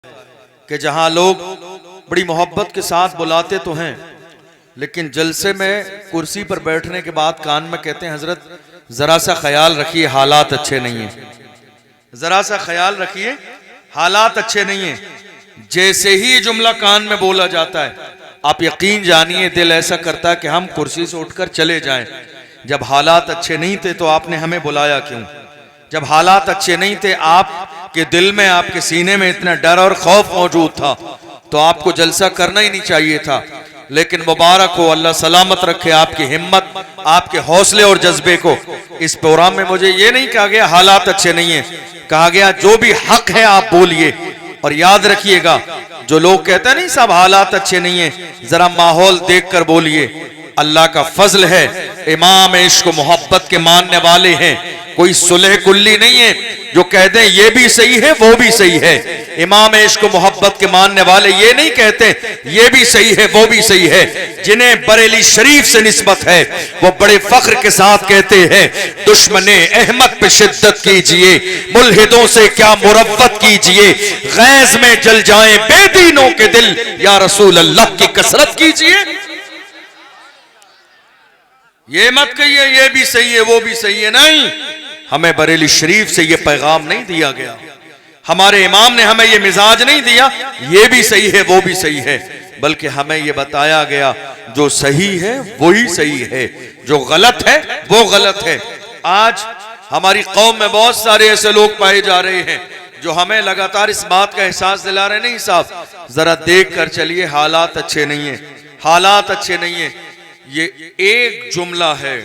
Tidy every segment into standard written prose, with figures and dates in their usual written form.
कि जहां लोग बड़ी मोहब्बत के साथ बुलाते तो हैं, लेकिन जलसे में कुर्सी पर बैठने के बाद कान में कहते हैं हजरत जरा सा ख्याल रखिए हालात अच्छे नहीं हैं, जरा सा ख्याल रखिए हालात अच्छे नहीं हैं। जैसे ही ये जुमला कान में बोला जाता है आप यकीन जानिए दिल ऐसा करता है कि हम कुर्सी से उठकर चले जाएं। जब हालात अच्छे नहीं थे तो आपने हमें बुलाया क्यों? जब हालात अच्छे नहीं थे, आपके दिल में आपके सीने में इतना डर और खौफ मौजूद था, तो आपको जलसा करना ही नहीं चाहिए था। लेकिन मुबारक हो, अल्लाह सलामत रखे आपकी हिम्मत, आपके हौसले और जज्बे को। इस प्रोग्राम में मुझे ये नहीं कहा गया हालात अच्छे नहीं है, कहा गया जो भी हक है आप बोलिए। और याद रखिएगा जो लोग कहते हैं नहीं साहब हालात अच्छे नहीं है, जरा माहौल देखकर बोलिए। अल्लाह का फजल है, इमाम इश्क मोहब्बत के मानने वाले हैं, कोई सुलह कुल्ली नहीं है जो कह दें ये भी सही है वो भी सही है। इमाम इश्क मोहब्बत के मानने वाले ये नहीं कहते ये भी सही है वो भी सही है। जिन्हें बरेली शरीफ से निस्बत है वो बड़े फख्र के साथ कहते हैं दुश्मने अहमद पे शिद्दत कीजिए, मुल्हिदों से क्या मुरव्वत कीजिए, गैज में जल जाएं बेदीनों के दिल, या रसूल अल्लाह की कसरत कीजिए। ये मत कहिए ये भी सही है वो भी सही है, नहीं, हमें बरेली शरीफ से ये पैगाम नहीं दिया गया, हमारे इमाम ने हमें ये मिजाज नहीं दिया ये भी सही है वो भी सही है, बल्कि हमें ये बताया गया जो सही है वही सही है, जो गलत है वो गलत है। आज हमारी कौम में बहुत सारे ऐसे लोग पाए जा रहे हैं जो हमें लगातार इस बात का एहसास दिला रहे नहीं साहब जरा देख कर चलिए हालात अच्छे नहीं है, हालात अच्छे नहीं है। ये एक जुमला है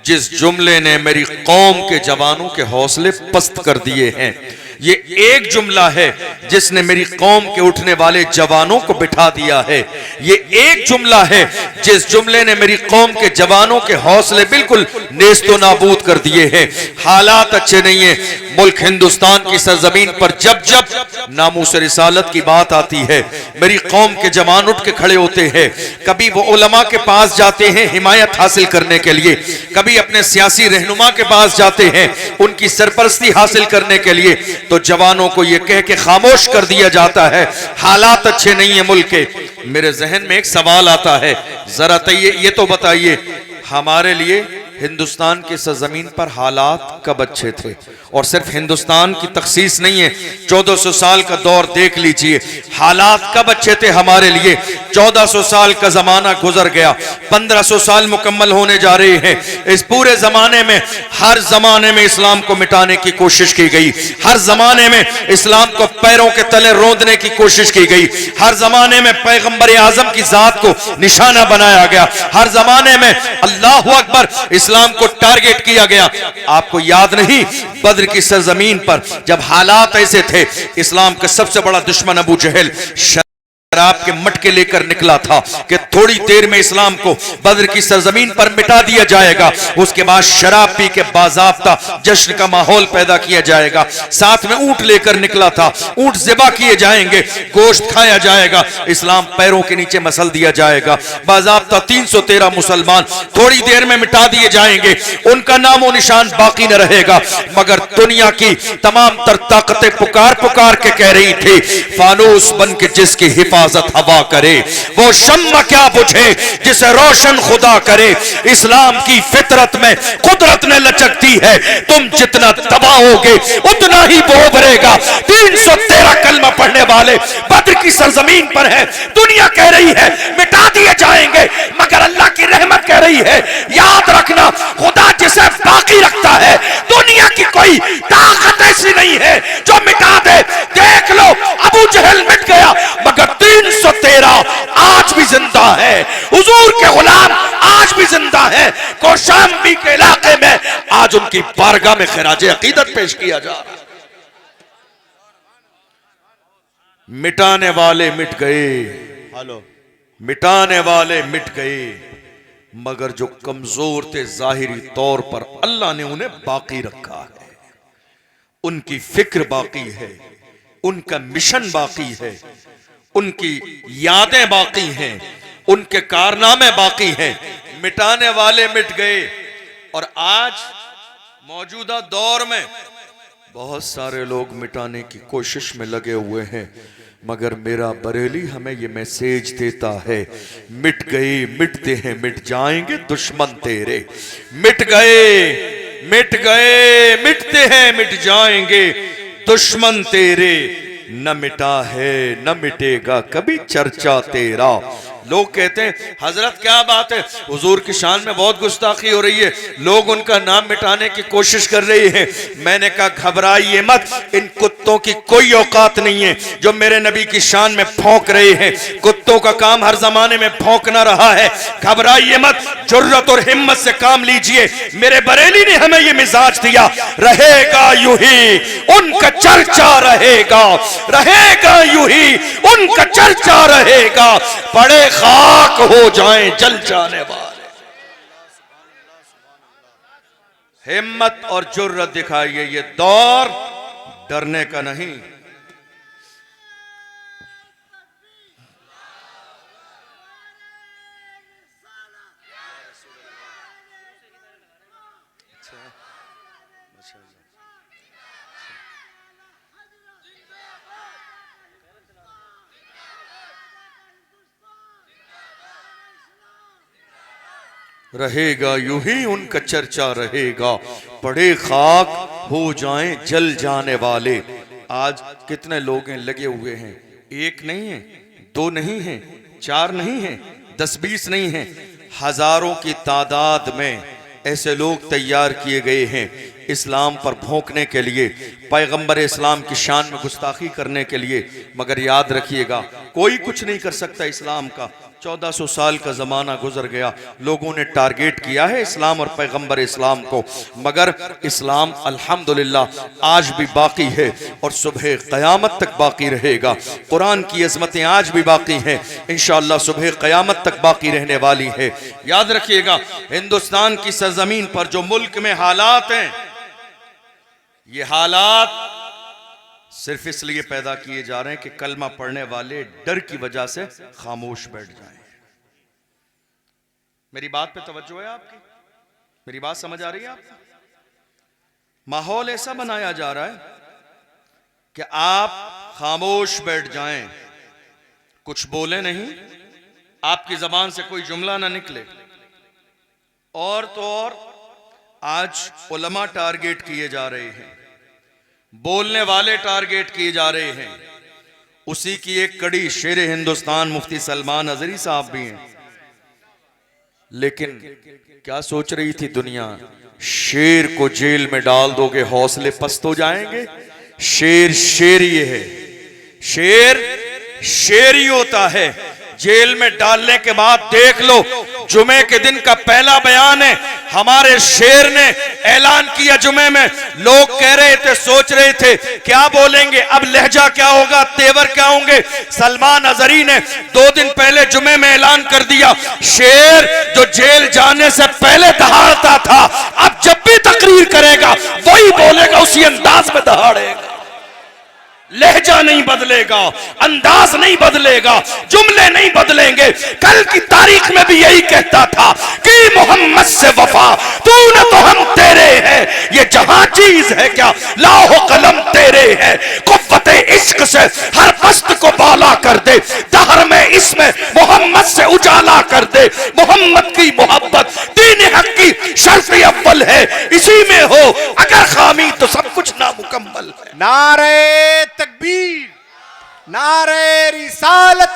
जिस जुमले ने मेरी कौम के जवानों के हौसले पस्त कर दिए हैं। ये एक जुमला है जिसने मेरी कौम के उठने वाले जवानों को बिठा दिया है। ये एक जुमला है जिस जुमले ने मेरी कौम के जवानों के हौसले बिल्कुल नेस्तो नाबूद कर दिए हैं। हालात अच्छे नहीं है। मुल्क हिंदुस्तान की सरजमीन पर जब जब नामूस रिसालत की बात आती है मेरी कौम के जवान उठ के खड़े होते हैं। कभी वो उलमा के पास जाते हैं हिमायत हासिल करने के लिए, कभी अपने सियासी रहनुमा के पास जाते हैं उनकी सरपरस्ती हासिल करने के लिए, तो जवानों को यह कह के खामोश कर दिया जाता है हालात अच्छे नहीं है मुल्क के। मेरे जहन में एक सवाल आता है, जरा ये तो बताइए हमारे लिए हिंदुस्तान की सरजमीन पर हालात कब अच्छे थे? और सिर्फ हिंदुस्तान की तखसीस नहीं है, 1400 साल का दौर देख लीजिए, हालात कब अच्छे थे हमारे लिए। 1400 साल का जमाना गुजर गया, 1500 साल मुकम्मल होने जा रहे हैं। इस पूरे जमाने में हर जमाने में इस्लाम को मिटाने की कोशिश की गई, हर जमाने में इस्लाम को पैरों के तले रोंदने की कोशिश की गई, हर जमाने में पैगंबर आजम की जात को निशाना बनाया गया, हर जमाने में अल्लाह अकबर इस्लाम को टारगेट किया गया। आपको याद नहीं बद्र की सरजमीन पर जब हालात ऐसे थे, इस्लाम का सबसे बड़ा दुश्मन अबू जहल शराब के मटके लेकर निकला था कि थोड़ी देर में इस्लाम को बद्र की सरजमीन पर मिटा दिया जाएगा। उसके बाद शराब पी के बाज़ाब्ता जश्न का माहौल पैदा किया जाएगा। साथ में ऊंट लेकर निकला था, ऊंट ज़िबा किए जाएंगे, गोश्त खाया जाएगा, इस्लाम पैरों के नीचे मसल दिया जाएगा। बाज़ाब्ता 313 मुसलमान थोड़ी देर में मिटा दिए जाएंगे, उनका नामो निशान बाकी न रहेगा। मगर दुनिया की तमाम तर ताकतें पुकार पुकार के कह रही थी फानूस बन के जिसकी हिफाजत हवा करे वो शम्मा क्या बुझे जिसे रोशन खुदा करे। इस्लाम की फितरत में कुदरत ने लचक दी है, तुम जितना दबाओगे उतना ही वो उभरेगा। 313 कलमा पढ़ने वाले बद्र की सरजमीन पर है, दुनिया कह रही है मिटा दिए जाएंगे, मगर अल्लाह की रहमत कह रही है याद रखना खुदा जिसे बाकी रखता है दुनिया की कोई ताकत ऐसी नहीं है जो मिटा दे। देख लो अबू जहल मिट गया मगर 313 आज भी जिंदा है, हुजूर के गुलाम आज भी जिंदा है। कौशाम्बी के इलाके में आज उनकी बारगाह में खिराजे अकीदत पेश किया जा रहा है। मिटाने वाले मिट गए, हेलो, मिटाने वाले मिट गए, मगर जो कमजोर थे जाहिरी तौर पर अल्लाह ने उन्हें बाकी रखा है। उनकी फिक्र बाकी है, उनका मिशन बाकी है, उनकी यादें बाकी हैं, उनके कारनामे बाकी हैं। मिटाने वाले मिट गए और आज मौजूदा दौर में बहुत सारे लोग मिटाने की कोशिश में लगे हुए हैं। मगर मेरा बरेली हमें ये मैसेज देता है, मिट गए मिटते हैं मिट जाएंगे दुश्मन तेरे, मिट गए मिटते हैं मिट जाएंगे दुश्मन तेरे, न मिटा है न मिटेगा कभी चर्चा तेरा। लोग कहते हैं हजरत क्या बात है, हुजूर की शान में बहुत गुस्ताखी हो रही है, लोग उनका नाम मिटाने की कोशिश कर रहे हैं। मैंने कहा घबराइए मत, इन कुत्तों की कोई औकात नहीं है जो मेरे नबी की शान में भौंक रहे हैं। कुत्तों का काम हर जमाने में भौंकना रहा है। घबराइए मत, जुर्रत और हिम्मत से काम लीजिए। मेरे बरेली ने हमें यह मिजाज दिया, रहेगा यूं ही उनका चर्चा रहेगा, रहेगा यूं ही उनका चर्चा रहेगा, बड़े खाक हो जाएं जल जाने वाले। हिम्मत और जुर्रत दिखाइए, ये दौर डरने का नहीं। रहेगा यूं ही उनका चर्चा रहेगा, बड़े खाक हो जाएं जल जाने वाले। आज कितने लोग हैं लगे हुए हैं, एक नहीं है, दो नहीं है, चार नहीं है, 10-20 नहीं है, हजारों की तादाद में ऐसे लोग तैयार किए गए हैं इस्लाम पर भौंकने के लिए, पैगंबर इस्लाम की शान में गुस्ताखी करने के लिए। मगर याद रखिएगा, कोई कुछ नहीं कर सकता इस्लाम का। 1400 साल का ज़माना गुजर गया, लोगों ने टारगेट किया है इस्लाम और पैगंबर इस्लाम को, मगर इस्लाम अल्हम्दुलिल्लाह आज भी बाकी है और सुबह क़यामत तक बाकी रहेगा। कुरान की अज़मतें आज भी बाकी हैं, इंशाअल्लाह सुबह क़यामत तक बाकी रहने वाली है। याद रखिएगा, हिंदुस्तान की सरजमीन पर जो मुल्क में हालात हैं, ये हालात सिर्फ इसलिए पैदा किए जा रहे हैं कि कलमा पढ़ने वाले डर की वजह से खामोश बैठ जाएं। मेरी बात पे तवज्जो है आपकी? मेरी बात समझ आ रही है आपको? माहौल ऐसा बनाया जा रहा है कि आप खामोश बैठ जाएं, कुछ बोले नहीं, आपकी जबान से कोई जुमला ना निकले। और तो और आज उलमा टारगेट किए जा रहे हैं, बोलने वाले टारगेट किए जा रहे हैं। उसी की एक कड़ी शेर हिंदुस्तान मुफ्ती सलमान अजहरी साहब भी हैं। लेकिन क्या सोच रही थी दुनिया, शेर को जेल में डाल दोगे हौसले पस्त हो जाएंगे? शेर शेर ही है, शेर शेर ही होता है। जेल में डालने के बाद देख लो, जुमे के दिन का पहला बयान है, हमारे शेर ने ऐलान किया जुमे में। लोग कह रहे थे, सोच रहे थे क्या बोलेंगे, अब लहजा क्या होगा, तेवर क्या होंगे। सलमान अजहरी ने 2 दिन पहले जुमे में ऐलान कर दिया, शेर जो जेल जाने से पहले दहाड़ता था, अब जब भी तकरीर करेगा वही बोलेगा, उसी अंदाज में दहाड़ेगा। लहजा नहीं बदलेगा, अंदाज नहीं बदलेगा, जुमले नहीं बदलेंगे। कल की तारीख में भी यही कहता था कि मोहम्मद से वफा तूने तो हम तेरे हैं, ये जहां चीज है क्या लाहो कलम तेरे है। कुव्वते इश्क से हर मस्त को बाला कर दे, दहर में इसमें मोहम्मद से उजाला कर दे। मोहम्मद की मोहब्बत दीन हक की शर्त अव्वल है, इसी में हो अगर खामी तो सब कुछ नामुकम्मल है। नारे तकबीर, नारे रिसालत,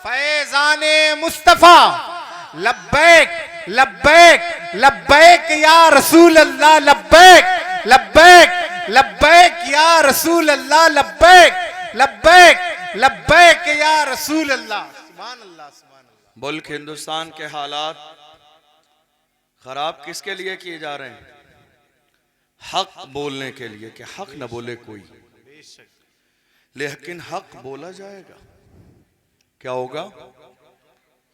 फैजाने मुस्तफा, लब्बैक लब्बैक लब्बैक या रसूल अल्लाह, लब्बैक लब्बैक लब्बैक या रसूल अल्लाह, लब्बैक लब्बैक लब्बैक या रसूल अल्लाह। सुभान अल्लाह, सुभान अल्लाह। मुल्क हिंदुस्तान के हालात खराब किसके लिए किए जा रहे हैं? हक बोलने के लिए, कि हक न बोले कोई, लेकिन हक बोला जाएगा। क्या होगा?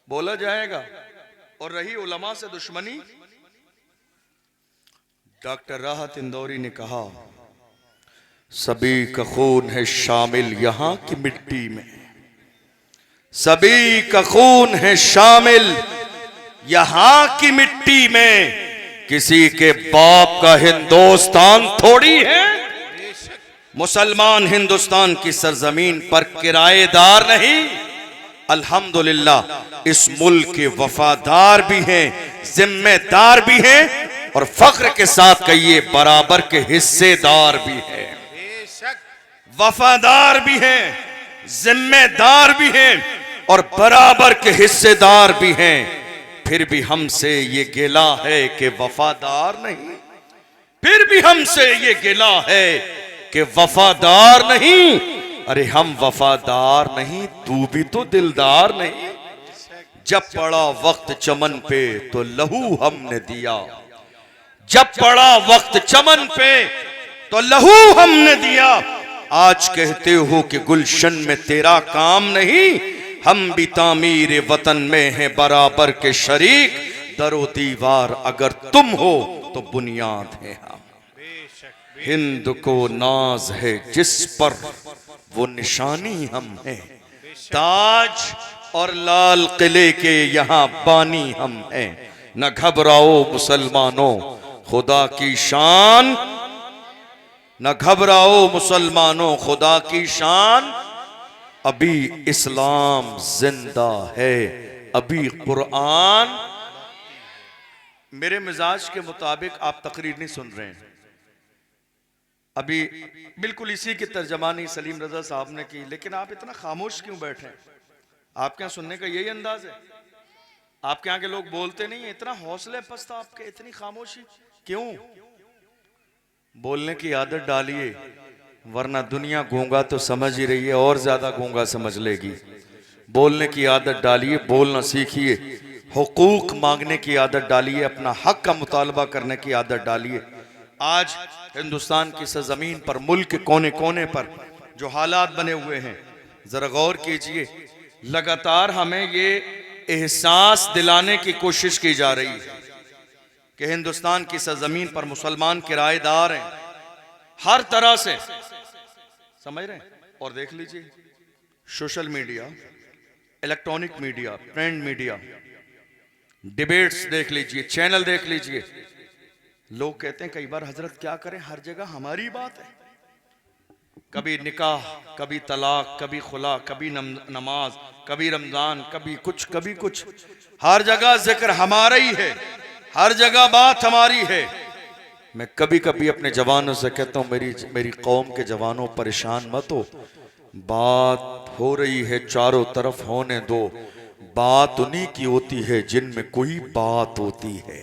बोला जाएगा। और रही उलमा से दुश्मनी, डॉक्टर राहत इंदौरी ने कहा, सभी का खून है शामिल यहां की मिट्टी में, सभी का खून है शामिल यहां की मिट्टी में, किसी के बाप का हिंदुस्तान थोड़ी है। मुसलमान हिंदुस्तान की सरजमीन पर किराएदार नहीं, अल्हम्दुलिल्लाह इस मुल्क के वफादार भी हैं, जिम्मेदार भी हैं और फख्र के साथ कहिए बराबर के हिस्सेदार भी हैं। बेशक वफादार भी हैं, जिम्मेदार भी हैं और बराबर के हिस्सेदार भी हैं। फिर भी हमसे ये गिला है कि वफादार नहीं, फिर भी हमसे ये गिला है कि वफादार नहीं। अरे हम वफादार नहीं, तू भी तो दिलदार नहीं। जब पड़ा वक्त चमन पे तो लहू हमने दिया, जब पड़ा वक्त चमन पे तो लहू हमने दिया। आज कहते हो कि गुलशन में तेरा काम नहीं, हम भी तामीर वतन में हैं बराबर के शरीक। दरो दीवार अगर तुम हो तो बुनियाद है हम। हिंद को नाज है जिस पर वो निशानी हम हैं, ताज और लाल किले के यहाँ बानी हम हैं। न घबराओ मुसलमानों खुदा की शान, न घबराओ मुसलमानों खुदा की शान। अभी इस्लाम जिंदा है, अभी कुरान। मेरे मिजाज के मुताबिक आप तकरीर नहीं सुन रहे हैं। अभी बिल्कुल इसी की तर्जमानी सलीम रजा साहब ने की, लेकिन आप इतना खामोश क्यों बैठे हैं? आपके यहाँ सुनने का यही अंदाज है? आपके यहाँ के लोग बोलते नहीं है? इतना हौसले पस्त आपके, इतनी खामोशी क्यों? बोलने की आदत डालिए, वरना दुनिया गूंगा तो समझ ही रही है और ज्यादा गूंगा समझ लेगी। बोलने की आदत डालिए, बोलना सीखिए, हुकूक मांगने की आदत डालिए, अपना हक का मुतालबा करने की आदत डालिए। आज हिंदुस्तान की सरजमीन पर, मुल्क के कोने कोने पर जो हालात बने हुए हैं, जरा गौर कीजिए। लगातार हमें ये एहसास दिलाने की कोशिश की जा रही है कि हिंदुस्तान की सरजमीन पर मुसलमान किराएदार हैं हर तरह से, समझ रहे हैं? और देख लीजिए social media, electronic media, print media, debates देख लीजिए, चैनल देख लीजिए। लोग कहते हैं कई बार हजरत क्या करें, हर जगह हमारी बात है। कभी निकाह, कभी तलाक, कभी खुला, कभी नमाज, कभी रमजान, कभी कुछ कभी कुछ। हर जगह जिक्र हमारा ही है, हर जगह बात हमारी है। मैं कभी कभी अपने जवानों से कहता हूँ मेरी कौम के जवानों परेशान मत हो, बात हो रही है चारों तरफ, होने दो। बात उन्हीं की होती है जिनमें कोई बात होती है,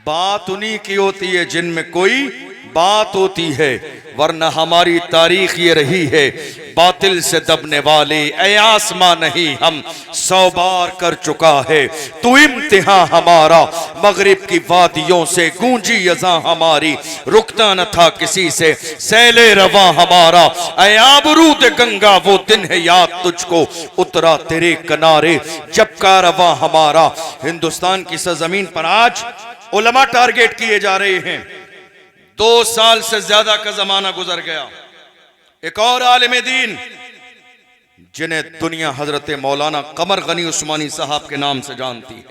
बात उन्हीं की होती है जिनमें कोई बात होती है। वरना हमारी तारीख ये रही है, बातिल से दबने वाले ऐ आसमां नहीं हम 100 बार कर चुका है तू इम्तिहान हमारा। मगरिब की वादियों से गूंजी अज़ां हमारी, रुकता न था किसी से सैले रवा हमारा। ऐ आबरूद गंगा वो दिन है याद तुझको, उतरा तेरे किनारे जब का रवा हमारा। हिंदुस्तान की सरजमीन पर आज उलमा टारगेट किए जा रहे हैं। 2 साल से ज्यादा का जमाना गुजर गया। एक और आलिम दीन जिन्हें दुनिया हजरत मौलाना कमर गनी उस्मानी साहब के नाम से जानती है,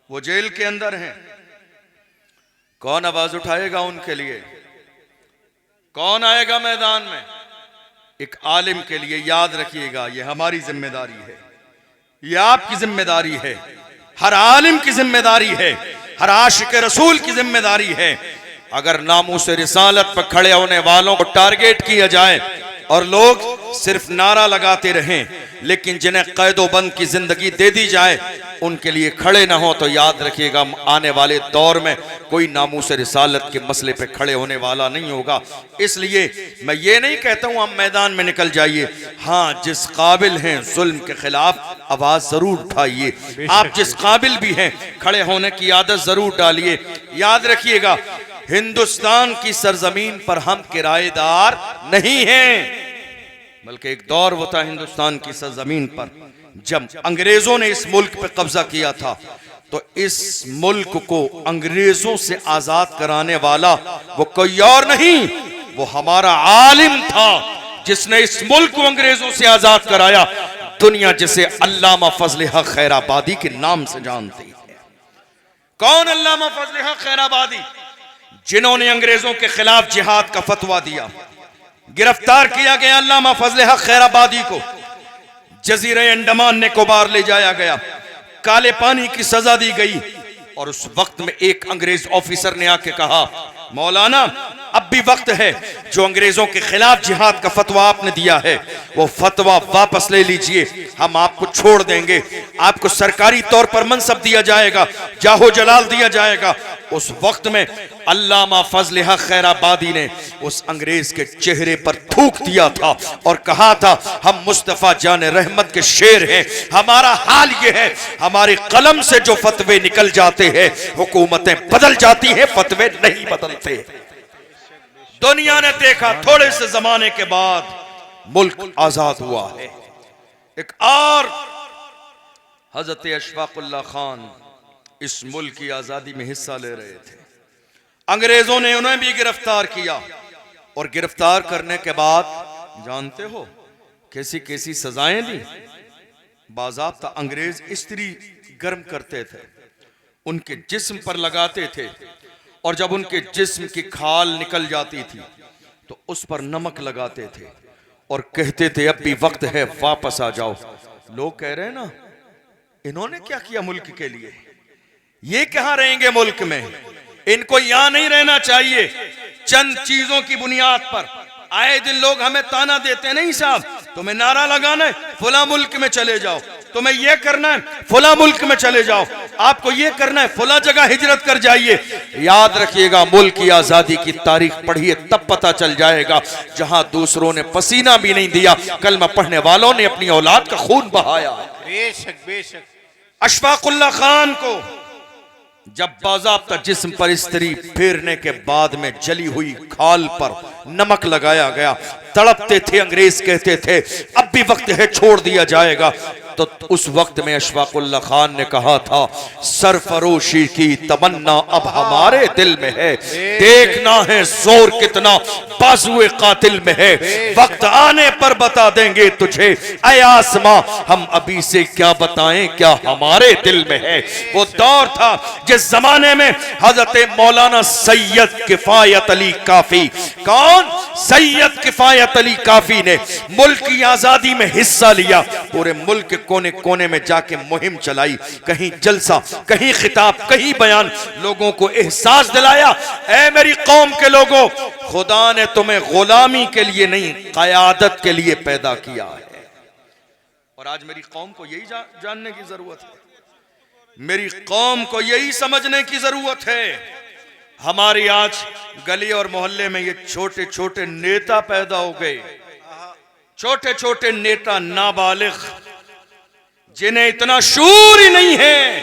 वो जेल के अंदर हैं। कौन आवाज उठाएगा उनके लिए? कौन आएगा मैदान में? एक आलिम के लिए याद रखिएगा, ये हमारी जिम्मेदारी है, ये आपकी जिम्मेदारी है, हर आलिम की जिम्मेदारी है, हर आशिक रसूल की जिम्मेदारी है। अगर नामूस रिसालत पर खड़े होने वालों को टारगेट किया जाए और लोग सिर्फ नारा लगाते रहें, लेकिन जिन्हें कैदोबंद की जिंदगी दे दी जाए उनके लिए खड़े ना हो, तो याद रखिएगा आने वाले दौर में कोई नामूस रिसालत के मसले पे खड़े होने वाला नहीं होगा। इसलिए मैं ये नहीं कहता हूं आप मैदान में निकल जाइए, हाँ जिस काबिल हैं जुल्म के खिलाफ आवाज जरूर उठाइए। आप जिस काबिल भी हैं खड़े होने की आदत जरूर डालिए। याद रखिएगा हिंदुस्तान की सरजमीन पर हम किराएदार नहीं हैं, बल्कि एक दौर वो था हिंदुस्तान की सरजमीन पर जब अंग्रेजों ने इस मुल्क पर कब्जा किया था, तो इस मुल्क को अंग्रेजों से आजाद कराने वाला वो कोई और नहीं, वो हमारा आलिम था जिसने इस मुल्क को अंग्रेजों से आजाद कराया। दुनिया जिसे अल्लामा फजल हक खैराबादी के नाम से जानती है। कौन अल्लामा फजल हक खैराबादी? जिन्होंने अंग्रेजों के खिलाफ जिहाद का फतवा दिया, गिरफ्तार किया गया अल्लामा फजल हक खैराबादी को, जजीरे अंडमान निकोबार ले जाया गया, काले पानी की सजा दी गई। और उस वक्त में एक अंग्रेज ऑफिसर ने आके कहा, मौलाना अब भी वक्त है, जो अंग्रेजों के खिलाफ जिहाद का फतवा आपने दिया है वो फतवा वापस ले लीजिए, हम आपको छोड़ देंगे, आपको सरकारी तौर पर मनसब दिया जाएगा, जाहो जलाल दिया जाएगा। उस वक्त में अल्लामा फजल हक खैराबादी ने उस अंग्रेज के चेहरे पर थूक दिया था और कहा था, हम मुस्तफा जान रहमत के शेर हैं, हमारा हाल ये है, हमारे कलम से जो फतवे निकल जाते हैं हुकूमतें बदल जाती हैं, फतवे नहीं बदलते। दुनिया ने देखा थोड़े से जमाने के बाद मुल्क आजाद हुआ है। एक और हजरत अशफाकुल्लाह खान इस मुल्क की आजादी में हिस्सा ले रहे थे, अंग्रेजों ने उन्हें भी गिरफ्तार किया और गिरफ्तार करने के बाद जानते हो कैसी कैसी सजाएं दी। बाज़ाब्ता अंग्रेज इस्त्री गर्म करते थे, उनके जिस्म पर लगाते थे और जब उनके जिस्म की खाल निकल जाती थी तो उस पर नमक लगाते थे और कहते थे अब भी वक्त है, वापस आ जाओ। लोग कह रहे हैं ना, इन्होंने क्या किया मुल्क के लिए, ये कहां रहेंगे मुल्क में, इनको यहां नहीं रहना चाहिए। चंद चीजों की बुनियाद पर आए दिन लोग हमें ताना देते, नहीं साहब तुम्हें नारा लगाना है फला मुल्क में चले जाओ, तुम्हें यह करना है फला मुल्क में चले जाओ, आपको यह करना है फला जगह हिजरत कर जाइए। याद रखिएगा, मुल्क की आजादी की तारीख पढ़िए तब पता चल जाएगा, जहां दूसरों ने पसीना भी नहीं दिया, कलमा पढ़ने वालों ने अपनी औलाद का खून बहाया। बेशक बेशक। अशफाकुल्लाह खान को जब बाज़ाब्ता जिस्म पर इस्त्री फेरने के बाद में जली हुई खाल पर नमक लगाया गया, तड़पते थे, अंग्रेज कहते थे अब भी वक्त है, छोड़ दिया जाएगा। तो उस वक्त में अशफाकुल्लाह खान ने कहा था, सरफरोशी की तमन्ना अब हमारे दिल में है, देखना है जोर कितना बाजुए कातिल में है, वक्त आने पर बता देंगे तुझे ऐ आसमां, हम अभी से क्या बताएं क्या हमारे दिल में है। वो दौर था जिस जमाने में हजरत मौलाना सैयद किफायत अली काफी, कौन, सैयद किफायत अली काफी ने मुल्क की आजादी में हिस्सा लिया, पूरे मुल्क के कोने कोने में जाके मुहिम चलाई, कहीं जलसा, कहीं खिताब, कहीं बयान, लोगों को एहसास दिलाया, ऐ मेरी कौम के लोगों, खुदा ने तुम्हें गुलामी के लिए नहीं क़यादत के लिए पैदा किया है। और आज मेरी कौम को यही जानने की जरूरत है, मेरी कौम को यही समझने की जरूरत है। हमारी आज गली और मोहल्ले में ये छोटे छोटे नेता पैदा हो गए, छोटे छोटे नेता नाबालिग, जिन्हें इतना शूर ही नहीं है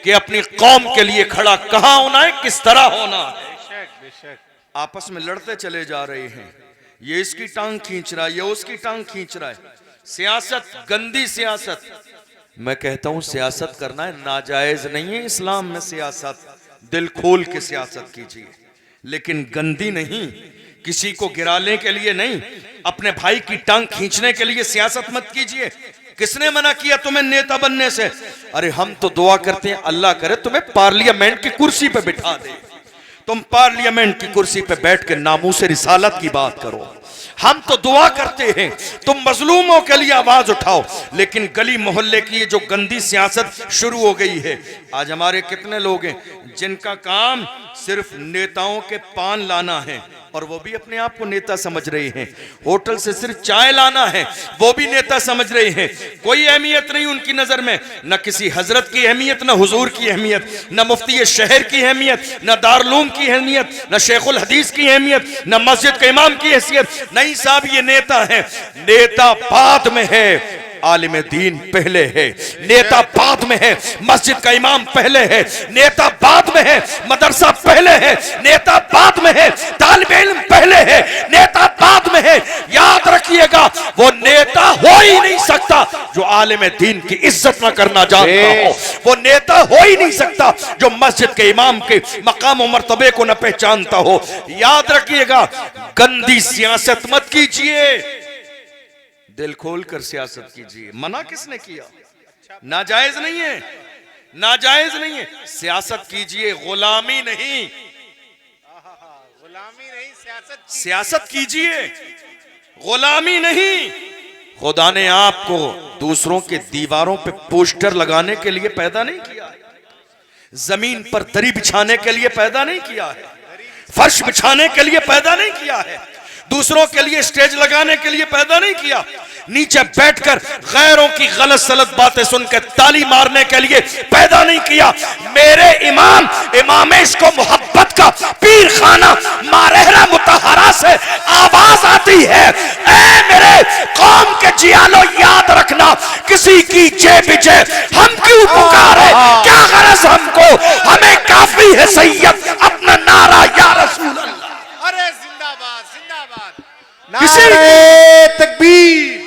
कि अपनी कौम के लिए खड़ा कहां होना है, किस तरह होना है। आपस में लड़ते चले जा रहे हैं, ये इसकी टांग खींच रहा है, ये उसकी टांग खींच रहा है। सियासत, गंदी सियासत। मैं कहता हूं सियासत करना है नाजायज नहीं है इस्लाम में, सियासत दिल खोल के सियासत कीजिए, लेकिन गंदी नहीं, किसी को गिराने के लिए नहीं, अपने भाई की टांग खींचने के लिए सियासत मत कीजिए। किसने मना किया तुम्हें नेता बनने से? अरे हम तो दुआ करते हैं अल्लाह करे तुम्हें पार्लियामेंट की कुर्सी पे बिठा दे, तुम पार्लियामेंट की कुर्सी पे बैठ के नामूस रिसालत की बात करो। हम तो दुआ करते हैं तुम मजलूमों के लिए आवाज उठाओ, लेकिन गली मोहल्ले की ये जो गंदी सियासत शुरू हो गई है, आज हमारे कितने लोग हैं जिनका काम सिर्फ नेताओं के पान लाना है और वो भी अपने आप को नेता समझ रहे हैं, होटल से सिर्फ चाय लाना है वो भी नेता समझ रहे हैं, कोई अहमियत नहीं उनकी नजर में, न किसी हजरत की अहमियत, न हुजूर की अहमियत, न मुफ्ती शहर की अहमियत, न दारुलूम की अहमियत, न शेखुल हदीस की अहमियत, न मस्जिद के इमाम की हैसियत। नहीं साहब, ये नेता है, नेता बाद में है, आलिम दीन पहले है, नेता बाद में है, मस्जिद का इमाम पहले है, नेता बाद में है, मदरसा पहले है, नेता बाद में है, तालिब इल्म पहले है, नेता बाद में है। याद रखिएगा, वो नेता हो ही नहीं सकता जो आलिम दीन की इज्जत न करना जानता हो, वो नेता हो ही नहीं सकता जो मस्जिद के इमाम के मकाम और मर्तबे को न पहचानता हो। याद रखिएगा, गंदी सियासत मत कीजिए, दिल खोल कर सियासत कीजिए। मना किसने किया? नाजायज नहीं है, नाजायज नहीं है, सियासत कीजिए, गुलामी नहीं, गुलामी नहीं, सियासत सियासत कीजिए। गुलामी नहीं। खुदा ने आपको दूसरों के दीवारों पे पोस्टर लगाने के लिए पैदा नहीं किया है, जमीन पर दरी बिछाने के लिए पैदा नहीं किया है, फर्श बिछाने के लिए पैदा नहीं किया है, दूसरों के लिए स्टेज लगाने के लिए पैदा नहीं किया, नीचे बैठकर गैरों की गलत सलत बातें सुनकर ताली मारने के लिए पैदा नहीं किया। मेरे इमाम इसको मोहब्बत का पीर खाना मारहरा मुतहरा से आवाज आती है, ऐ मेरे कौम के जियालो याद रखना, किसी की जेब हम क्यों पुकारे, क्या गरज हमको, हमें काफी है सैयद अपना नारा या रसूल अल्लाह। अरे जिंदाबाद जिंदाबाद, नारे तकबीर,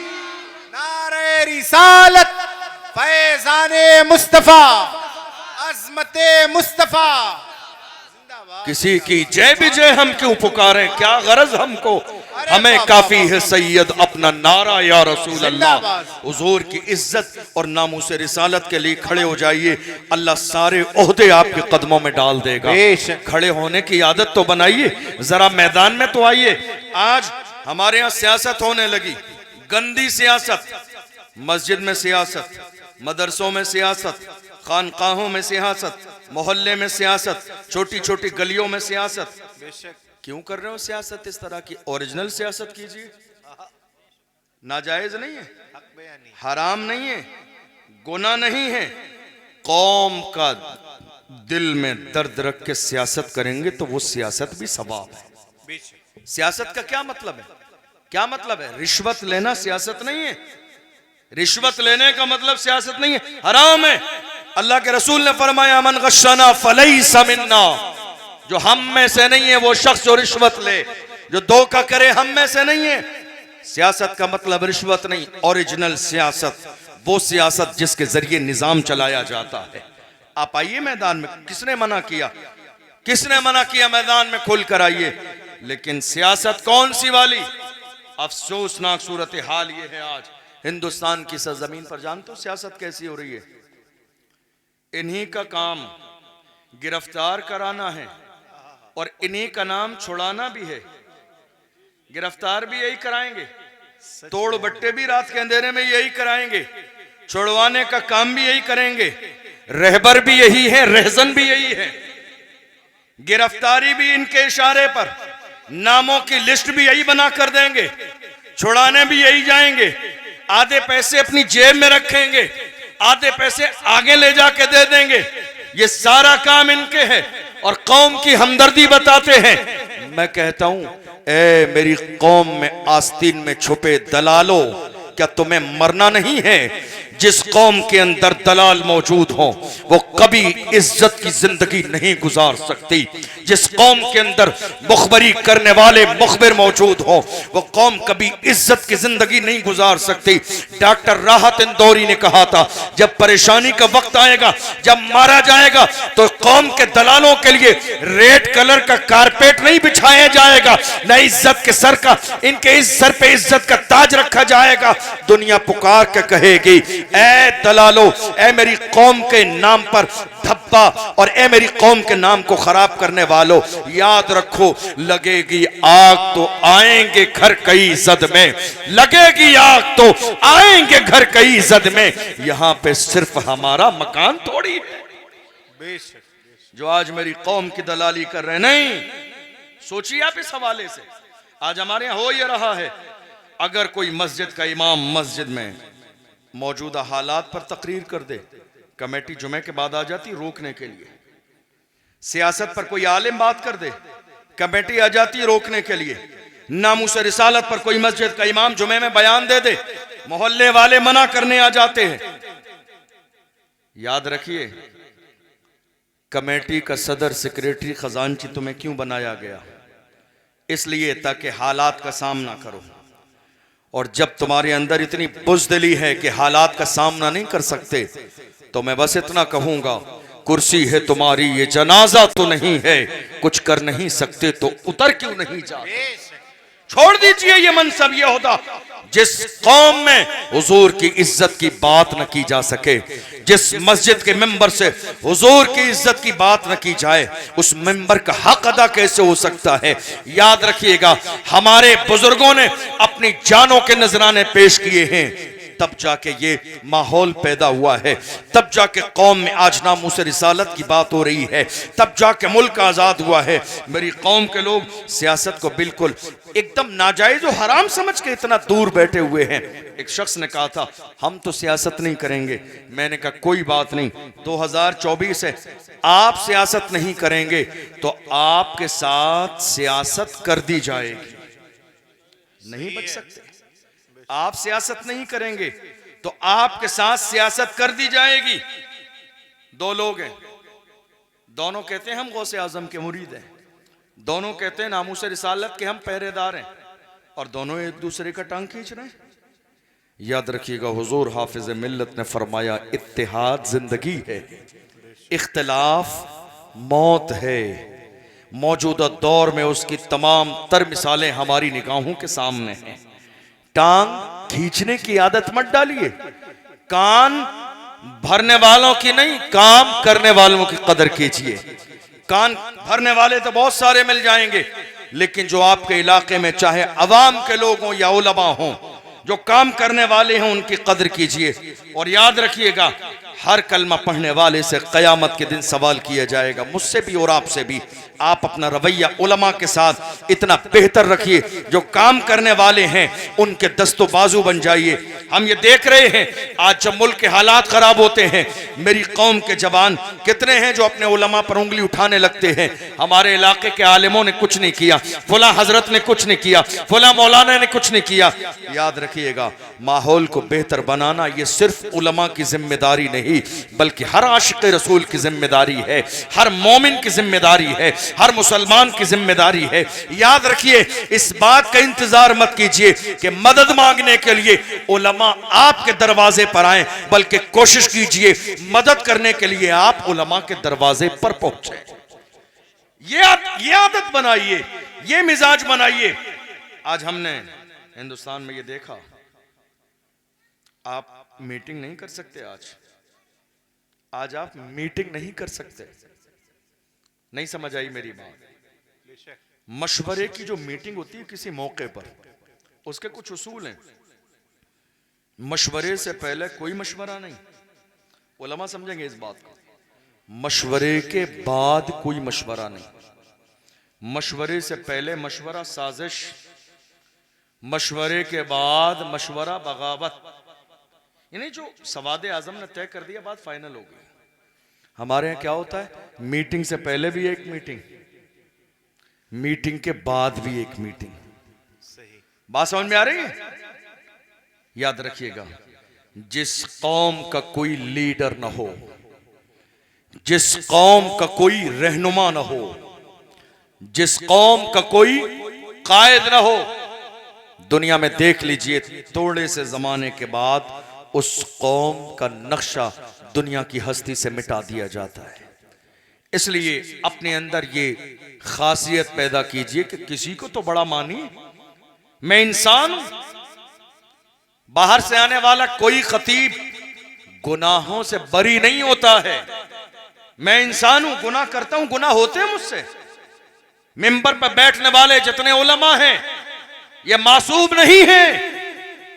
नारे रिसालत, फैजाने मुस्तफा, अजमते मुस्तफा। किसी की जय विजय हम क्यों पुकारें, क्या गरज हमको, हमें काफी है सैयद अपना नारा या रसूल अल्लाह। हुजूर की इज्जत और नामूस रिसालत के लिए खड़े हो जाइए, अल्लाह सारे ओहदे आपके कदमों में डाल देगा। खड़े होने की आदत तो बनाइए, जरा मैदान में तो आइए। आज हमारे यहाँ सियासत होने लगी, गंदी सियासत, मस्जिद में सियासत, मदरसों में सियासत, खानकाहों में सियासत, मोहल्ले में सियासत, छोटी छोटी गलियों में सियासत। क्यों कर रहे हो सियासत इस तरह की? ओरिजिनल सियासत कीजिए, नाजायज नहीं है, हराम नहीं है, गुनाह नहीं है। कौम का दिल में दर्द रख के सियासत करेंगे तो वो सियासत भी सवाब है। सियासत का क्या मतलब है? क्या मतलब है? रिश्वत लेना सियासत नहीं है, रिश्वत लेने का मतलब सियासत नहीं है, हराम है। अल्लाह के रसूल ने फरमाया, मन गश्शना फलैसा मिन्ना, जो हम में से नहीं है वो शख्स जो रिश्वत ले, जो धोखा करे, हम में से नहीं है। सियासत का मतलब रिश्वत नहीं, ओरिजिनल सियासत वो सियासत जिसके जरिए निजाम चलाया जाता है। आप आइए मैदान में, किसने मना किया? किसने मना किया? मैदान में खुल कर आइए। लेकिन सियासत कौन सी वाली? अफसोसनाक सूरत हाल ये है आज हिंदुस्तान की सरजमीन पर। जानते हो सियासत कैसी हो रही है? इन्हीं का काम गिरफ्तार कराना है और इन्हीं का नाम छुड़ाना भी है। गिरफ्तार भी यही कराएंगे, तोड़ बट्टे भी रात के अंधेरे में यही कराएंगे, छुड़वाने का काम भी यही करेंगे, रहबर भी यही है, रहजन भी यही है, गिरफ्तारी भी इनके इशारे पर, नामों की लिस्ट भी यही बना कर देंगे, छुड़ाने भी यही जाएंगे। आधे पैसे अपनी जेब में रखेंगे, आधे पैसे आगे ले जाके दे देंगे। ये सारा काम इनके है और कौम की हमदर्दी बताते हैं। मैं कहता हूं, ए मेरी कौम में आस्तीन में छुपे दलालों, क्या तुम्हें मरना नहीं है? जिस कौम के अंदर दलाल मौजूद हो वो कभी इज्जत की जिंदगी नहीं गुजार सकती। जिस कौम के अंदर मुखबरी करने वाले मुखबिर मौजूद हो वो कौम कभी इज्जत की जिंदगी नहीं गुजार सकती। डॉक्टर राहत इंदौरी ने कहा था, जब परेशानी का वक्त आएगा, जब मारा जाएगा तो कौम के दलालों के लिए रेड कलर का कारपेट नहीं बिछाया जाएगा, न इज्जत के सर का, इनके इस सर पे इज्जत का ताज रखा जाएगा। दुनिया पुकार के कहेगी, ऐ दलालो, ऐ मेरी कौम के नाम पर धब्बा और ऐ मेरी कौम के नाम को खराब करने वालों, याद रखो लगेगी आग तो आएंगे घर कई जद में, लगेगी आग तो आएंगे घर कई जद में। यहां पे सिर्फ हमारा मकान थोड़ी है। बेशक जो आज मेरी कौम की दलाली कर रहे, नहीं सोचिए आप इस हवाले से। आज हमारे यहां हो ये रहा है, अगर कोई मस्जिद का इमाम मस्जिद में मौजूदा हालात पर तकरीर कर दे, कमेटी जुमे के बाद आ जाती रोकने के लिए। सियासत पर कोई आलिम बात कर दे, कमेटी आ जाती रोकने के लिए। नामूस रिसालत पर कोई मस्जिद का इमाम जुमे में बयान दे दे, मोहल्ले वाले मना करने आ जाते हैं। याद रखिए, कमेटी का सदर, सेक्रेटरी, खजांची तुम्हें क्यों बनाया गया? इसलिए ताकि हालात का सामना करो। और जब तुम्हारे अंदर इतनी बुज़दिली है कि हालात का सामना नहीं कर सकते, तो मैं बस इतना कहूंगा, कुर्सी है तुम्हारी, ये जनाजा तो नहीं है, कुछ कर नहीं सकते तो उतर क्यों नहीं जाते? छोड़ दीजिए ये मनसब, ये होता। जिस कौम में हुजूर की इज्जत की बात न की जा सके, जिस मस्जिद के मिंबर से हुजूर की इज्जत की बात न की जाए, उस मिंबर का हक अदा कैसे हो सकता है? याद रखिएगा, हमारे बुजुर्गों ने अपनी जानों के नजराने पेश किए हैं, तब जाके ये माहौल पैदा हुआ है, तब जाके कौम में आज नामूस रिसालत की बात हो रही है, तब जाके मुल्क आजाद हुआ है। मेरी कौम के लोग सियासत को बिल्कुल एकदम नाजायज और हराम समझ के इतना दूर बैठे हुए हैं। एक शख्स ने कहा था हम तो सियासत नहीं करेंगे। मैंने कहा कोई बात नहीं, 2024 है, आप सियासत नहीं करेंगे तो आपके साथ सियासत कर दी जाएगी। नहीं बच सकते। आप सियासत नहीं करेंगे तो आपके साथ सियासत कर दी जाएगी। दो लोग हैं, दोनों कहते हैं हम गौसे आजम के मुरीद हैं, दोनों कहते हैं नामूस रिसालत के हम पहरेदार हैं, और दोनों एक दूसरे का टांग खींच रहे हैं। याद रखिएगा, हुजूर हाफिज मिल्लत ने फरमाया इत्तेहाद जिंदगी है, इख्तिलाफ मौत है। मौजूदा दौर में उसकी तमाम तर मिसालें हमारी निगाहों के सामने हैं। टांग खींचने की आदत मत डालिए। कान भरने वालों की नहीं, काम करने वालों की कदर कीजिए। कान भरने वाले तो बहुत सारे मिल जाएंगे, लेकिन जो आपके इलाके में चाहे अवाम के लोग हों या उलमा हों, जो काम करने वाले हैं उनकी कदर कीजिए। और याद रखिएगा, हर कलमा पढ़ने वाले से क़यामत के दिन सवाल किया जाएगा, मुझसे भी और आपसे भी। आप अपना रवैया उलमा के साथ इतना बेहतर रखिए, जो काम करने वाले हैं उनके दस्तो बाजू बन जाइए। हम ये देख रहे हैं आज जब मुल्क के हालात खराब होते हैं, मेरी कौम के जवान कितने हैं जो अपने उलमा पर उंगली उठाने लगते हैं, हमारे इलाके के आलिमों ने कुछ नहीं किया, फला हजरत ने कुछ नहीं किया, फला मौलाना ने कुछ नहीं किया। याद रखिएगा, माहौल को बेहतर बनाना ये सिर्फ उलमा की जिम्मेदारी नहीं, बल्कि हर आशिक रसूल की जिम्मेदारी है, हर मोमिन की जिम्मेदारी है, हर मुसलमान की जिम्मेदारी है। याद रखिए, इस बात का इंतजार मत कीजिए कि मदद मांगने के लिए उलमा आपके दरवाजे पर आए, बल्कि कोशिश कीजिए मदद करने के लिए आप उलमा के दरवाजे पर पहुंचे। ये आदत बनाइए, ये मिजाज बनाइए। आज हमने हिंदुस्तान में ये देखा, आप मीटिंग नहीं कर सकते। आज आप मीटिंग नहीं कर सकते। नहीं समझ आई मेरी बात? मशवरे की जो मीटिंग होती है किसी मौके पर, उसके कुछ उसूल हैं। मशवरे से पहले कोई मशवरा नहीं, उलमा समझेंगे इस बात को। मशवरे के बाद कोई मशवरा नहीं। मशवरे से पहले मशवरा साजिश, मशवरे के बाद मशवरा बगावत। यानी जो सवाद आजम ने तय कर दिया, बात फाइनल हो गई। हमारे यहाँ क्या होता है, मीटिंग से पहले भी एक मीटिंग, मीटिंग के बाद भी एक मीटिंग। सही बात समझ में आ रही है? याद रखिएगा, जिस कौम का कोई लीडर ना हो, जिस कौम का कोई रहनुमा ना हो, जिस कौम का कोई कायद ना हो, दुनिया में देख लीजिए थोड़े से जमाने के बाद उस कौम का नक्शा दुनिया की हस्ती से मिटा दिया जाता है। इसलिए अपने अंदर ये खासियत पैदा कीजिए कि किसी को तो बड़ा मानिए। मैं इंसान हूं, बाहर से आने वाला कोई खतीब गुनाहों से बरी नहीं होता है। मैं इंसान हूं, गुनाह करता हूं, गुनाह होते हैं मुझसे। मिंबर पर बैठने वाले जितने उलमा हैं ये मासूम नहीं हैं।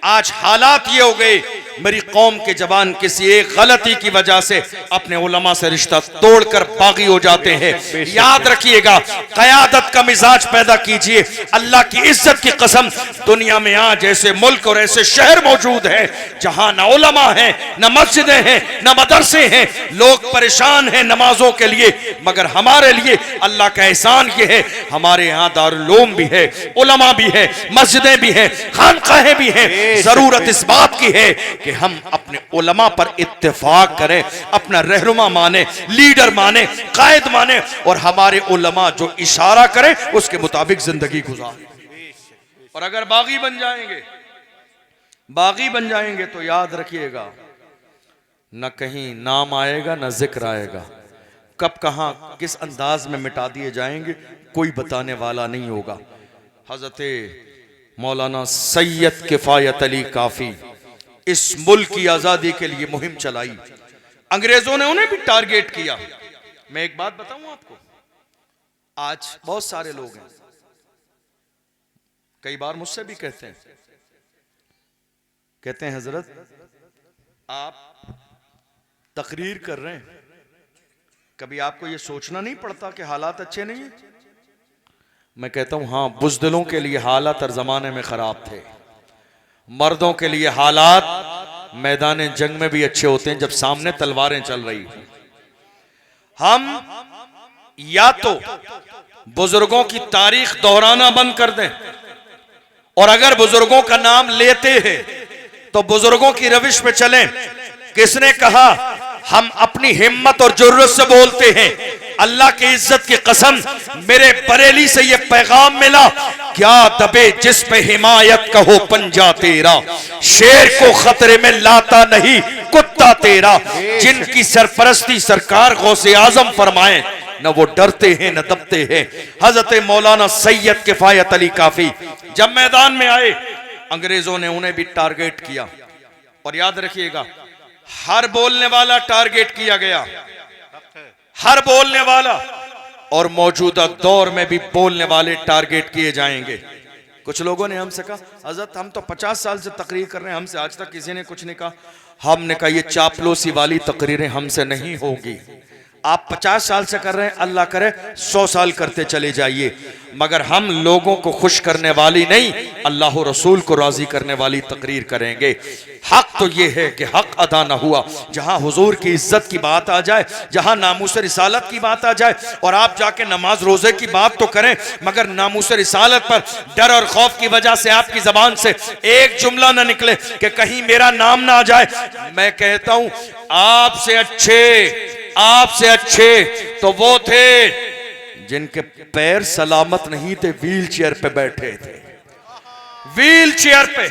आज हालात ये हो गए, मेरी कौम के जवान किसी एक गलती की वजह से अपने उलमा से रिश्ता तोड़कर बागी हो जाते हैं। याद रखिएगा, क़यादत का मिजाज पैदा कीजिए। अल्लाह की इज्जत की कसम, दुनिया में आज ऐसे मुल्क और ऐसे शहर मौजूद हैं जहां न उलमा हैं, न मस्जिदें हैं, न मदरसे हैं। लोग परेशान हैं नमाजों के लिए, मगर हमारे लिए अल्लाह का एहसान ये है, हमारे यहाँ दारुल उलूम भी है, उलमा भी है, मस्जिदें भी हैं, खानकाहें भी हैं। जरूरत इस बात की है कि हम अपने उलमा पर इत्तेफाक करें, अपना रहनुमा माने, लीडर माने, कायद माने, और हमारे उलमा जो इशारा करें उसके मुताबिक जिंदगी गुजारें। और अगर बागी बन जाएंगे तो याद रखिएगा, न कहीं नाम आएगा न जिक्र आएगा। कब कहां किस अंदाज में मिटा दिए जाएंगे कोई बताने वाला नहीं होगा। हजरत मौलाना सैयद किफायत अली काफी इस मुल्क की आजादी के लिए मुहिम चलाई। अंग्रेजों ने उन्हें भी टारगेट किया। मैं एक बात बताऊं आपको, आज बहुत सारे लोग हैं, कई बार मुझसे भी कहते हैं हजरत आप तकरीर कर रहे हैं, कभी आपको यह सोचना नहीं पड़ता कि हालात अच्छे नहीं है? मैं कहता हूं हाँ, बुज़दिलों के लिए हालात हर जमाने में खराब थे, मर्दों के लिए हालात मैदान जंग में भी अच्छे होते हैं जब सामने तलवारें चल रही हैं। हम या तो बुजुर्गों की तारीख दोहराना बंद कर दें, और अगर बुजुर्गों का नाम लेते हैं तो बुजुर्गों की रविश पे चलें। किसने कहा हम अपनी हिम्मत और जुर्रत से बोलते हैं? अल्लाह की इज्जत की कसम, मेरे बरेली से ये पैगाम मिला, क्या दबे जिस पे हिमायत कहो पंजा तेरा, शेर को खतरे में लाता नहीं कुत्ता तेरा। जिनकी सरपरस्ती सरकार गौसे आजम फरमाए, न वो डरते हैं न दबते हैं। हजरत मौलाना सैयद किफायत अली काफी जब मैदान में आए, अंग्रेजों ने उन्हें भी टारगेट किया। और याद रखिएगा, हर बोलने वाला टारगेट किया गया, हर बोलने वाला, और मौजूदा दौर में भी बोलने वाले टारगेट किए जाएंगे। कुछ लोगों ने हमसे कहा हजरत हम तो 50 साल से तकरीर कर रहे हैं, हमसे आज तक किसी ने कुछ नहीं कहा। हमने कहा ये चापलूसी वाली तकरीरें हमसे नहीं होगी। आप 50 साल से कर रहे हैं, अल्लाह करे 100 साल करते चले जाइए, मगर हम लोगों को खुश करने वाली नहीं, अल्लाह और रसूल को राजी करने वाली तकरीर करेंगे। हक तो ये है कि हक अदा ना हुआ, जहां हुजूर की इज्जत की बात आ जाए, जहां नामूस रिसालत की बात आ जाए, और आप जाके नमाज रोजे की बात तो करें, मगर नामूस रिसालत पर डर और खौफ की वजह से आपकी जबान से एक जुमला ना निकले कि कहीं मेरा नाम ना आ जाए। मैं कहता हूं आपसे अच्छे तो वो थे जिनके पैर सलामत नहीं थे, व्हील चेयर पे बैठे थे। व्हील चेयर पे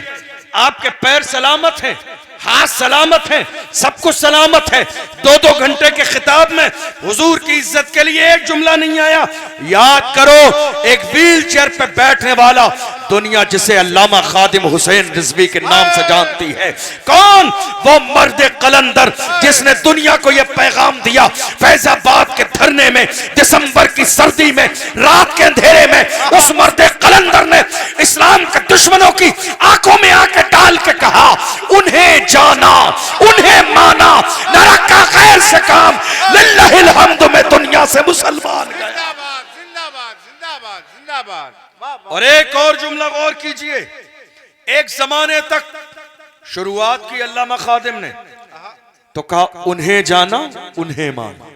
आपके पैर सलामत हैं, हाथ सलामत हैं, सब कुछ सलामत है। 2-2 घंटे के खिताब में हुजूर की इज्जत के लिए एक जुमला नहीं आया। याद करो, एक व्हील चेयर पे बैठने वाला दुनिया जिसे अल्लामा खादिम हुसैन रिजवी के नाम से जानती है। कौन? वो मर्द कलंदर जिसने दुनिया को यह पैगाम दिया फैजाबाद के धरने में, दिसंबर की सर्दी में, रात के अंधेरे में। उस मर्द कलंदर ने इस्लाम के दुश्मनों की आंखों में आके डाल के कहा, उन्हें जाना, उन्हें माना, न रखा गैर से काम, लिल्लाहिल हम्द में दुनिया से मुसलमान गया। जिंदाबाद जिंदाबाद जिंदाबाद। और एक और जुमला गौर कीजिए, एक जमाने तक शुरुआत की अल्लामा खादिम ने तो कहा उन्हें जाना उन्हें माना,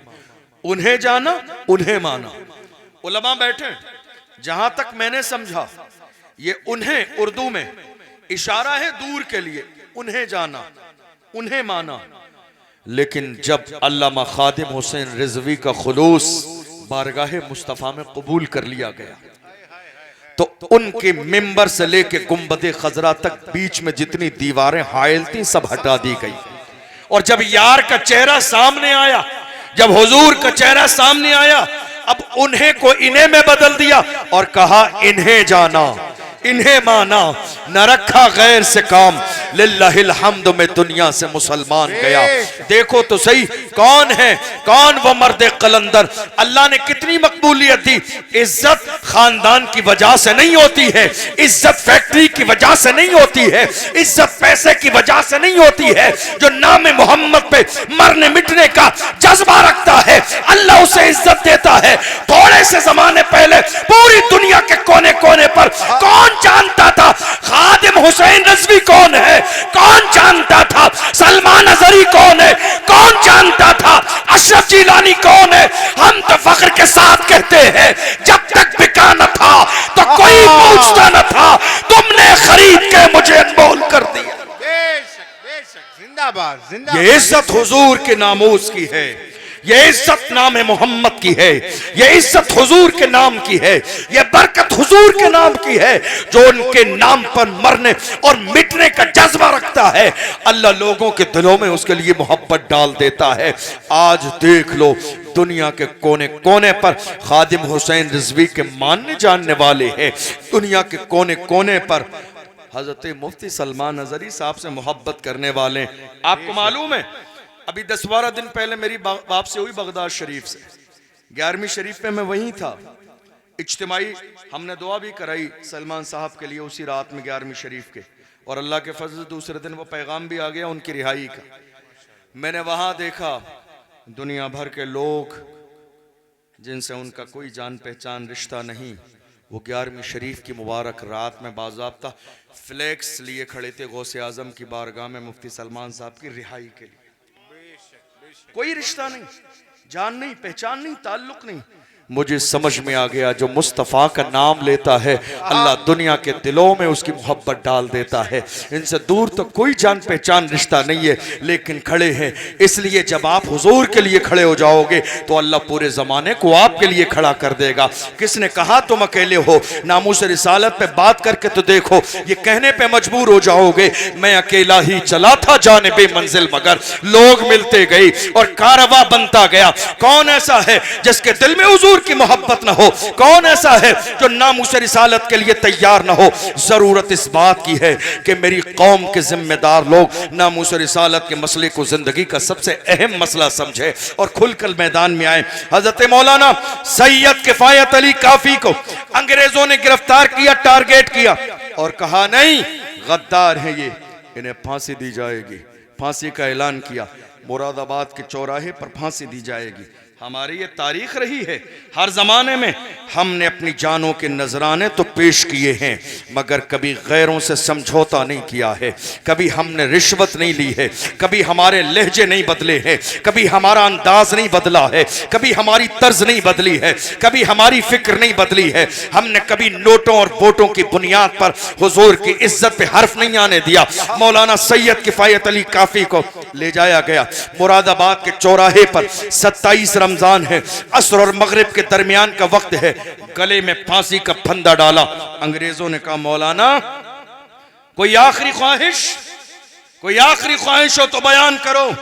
उन्हें जाना उन्हें माना। उलमा बैठे, जहां तक मैंने समझा ये उन्हें उर्दू में इशारा है दूर के लिए, उन्हें जाना उन्हें माना। लेकिन जब अल्लामा खादिम हुसैन रिजवी का खुलूस बारगाह मुस्तफा में कबूल कर लिया गया तो उनके मिंबर से लेके गुंबदे खजरा तक बीच में जितनी दीवारें हायल थी सब हटा दी गई। और जब यार का चेहरा सामने आया, जब हुजूर का चेहरा सामने आया, अब उन्हें को इन्हें में बदल दिया और कहा इन्हें जाना इन्हें माना, न रखा गैर से काम, लिल्लाहिल हम्द में दुनिया से मुसलमान गया। देखो तो सही कौन है, कौन वो मर्द कलंदर। अल्लाह ने कितनी मकबूलियत दी। इज्जत खानदान की वजह से नहीं होती है, इज्जत फैक्ट्री की वजह से नहीं होती है, इज्जत पैसे की वजह से नहीं होती है। जो नाम मोहम्मद पे मरने मिटने का जज्बा रखता है, अल्लाह उसे इज्जत देता है। थोड़े से जमाने पहले पूरी दुनिया के कोने कोने पर कौन जानता था खादिम हुसैन रिजवी कौन है? कौन जानता था सलमान अजहरी कौन है? कौन जानता था अशरफ जिलानी कौन है? हम तो फख्र के साथ कहते हैं, जब तक बिका न था तो कोई पूछता न था, तुमने खरीद के मुझे अनमोल कर दिया। बेशक बेशक, जिंदाबाद जिंदाबाद। ये इज्जत हुजूर के नामूस की है, ये इज्जत नाम मोहम्मद की है, ये इज्जत हुजूर के नाम की है, ये बरकत हुजूर के नाम की है। जो उनके नाम पर मरने और मिटने का जज्बा रखता है, अल्लाह लोगों के दिलों में उसके लिए मोहब्बत डाल देता है। आज देख लो दुनिया के कोने कोने पर खादिम हुसैन रिजवी के मानने जानने वाले हैं। दुनिया के कोने कोने पर हजरत मुफ्ती सलमान नजरी साहब से मोहब्बत करने वाले। आपको मालूम है अभी 10-12 दिन पहले मेरी वापसी हुई बगदाद शरीफ से, 11वीं शरीफ पे मैं वहीं था। इज्तिमाई हमने दुआ भी कराई सलमान साहब के लिए उसी रात में 11वीं शरीफ के, और अल्लाह के फजल से दूसरे दिन वो पैगाम भी आ गया उनकी रिहाई का। मैंने वहां देखा दुनिया भर के लोग जिनसे उनका कोई जान पहचान रिश्ता नहीं, वो 11वीं शरीफ की मुबारक रात में बाज़ाब्ता फ्लैक्स लिए खड़े थे गौसे आजम की बारगाह में मुफ्ती सलमान साहब की रिहाई के लिए। कोई रिश्ता नहीं, जान नहीं, पहचान नहीं, ताल्लुक नहीं। मुझे समझ में आ गया जो मुस्तफ़ा का नाम लेता है अल्लाह दुनिया के दिलों में उसकी मोहब्बत डाल देता है। इनसे दूर तो कोई जान पहचान रिश्ता नहीं है, लेकिन खड़े हैं। इसलिए जब आप हुजूर के लिए खड़े हो जाओगे तो अल्लाह पूरे ज़माने को आपके लिए खड़ा कर देगा। किसने कहा तुम अकेले हो? नामूस रिसालत पे बात करके तो देखो, ये कहने पे मजबूर हो जाओगे मैं अकेला ही चला था जानिबे मंजिल, मगर लोग मिलते गए और कारवा बनता गया। कौन ऐसा है जिसके दिल में हुजूर की मोहब्बत ना हो? कौन ऐसा है जो नामूस रिसालत के लिए तैयार ना हो? जरूरत इस बात की है कि मेरी कौम के जिम्मेदार लोग नामूस रिसालत के मसले को जिंदगी का सबसे अहम मसला समझे और खुलकर मैदान में आए। हजरत मौलाना सैयद किफायत अली काफी को अंग्रेजों ने गिरफ्तार किया, टारगेट किया और कहा नहीं गद्दार है ये, इन्हें फांसी दी जाएगी। फांसी का ऐलान किया, मुरादाबाद के चौराहे पर फांसी दी जाएगी। हमारी ये तारीख रही है, हर जमाने में हमने अपनी जानों के नजराने तो पेश किए हैं, मगर कभी गैरों से समझौता नहीं किया है, कभी हमने रिश्वत नहीं ली है, कभी हमारे लहजे नहीं बदले हैं, कभी हमारा अंदाज नहीं बदला है, कभी हमारी तर्ज नहीं बदली है, कभी हमारी फिक्र नहीं बदली है। हमने कभी नोटों और वोटों की बुनियाद पर हुजूर की इज्जत पे हर्फ नहीं आने दिया। मौलाना सैयद किफायत अली काफी को ले जाया गया मुरादाबाद के चौराहे पर। 27 रमजान है, असर और मगरिब के दरमियान का वक्त है। गले में फांसी का फंदा डाला। अंग्रेजों ने कहा मौलाना कोई आखिरी ख्वाहिश हो तो बयान करो।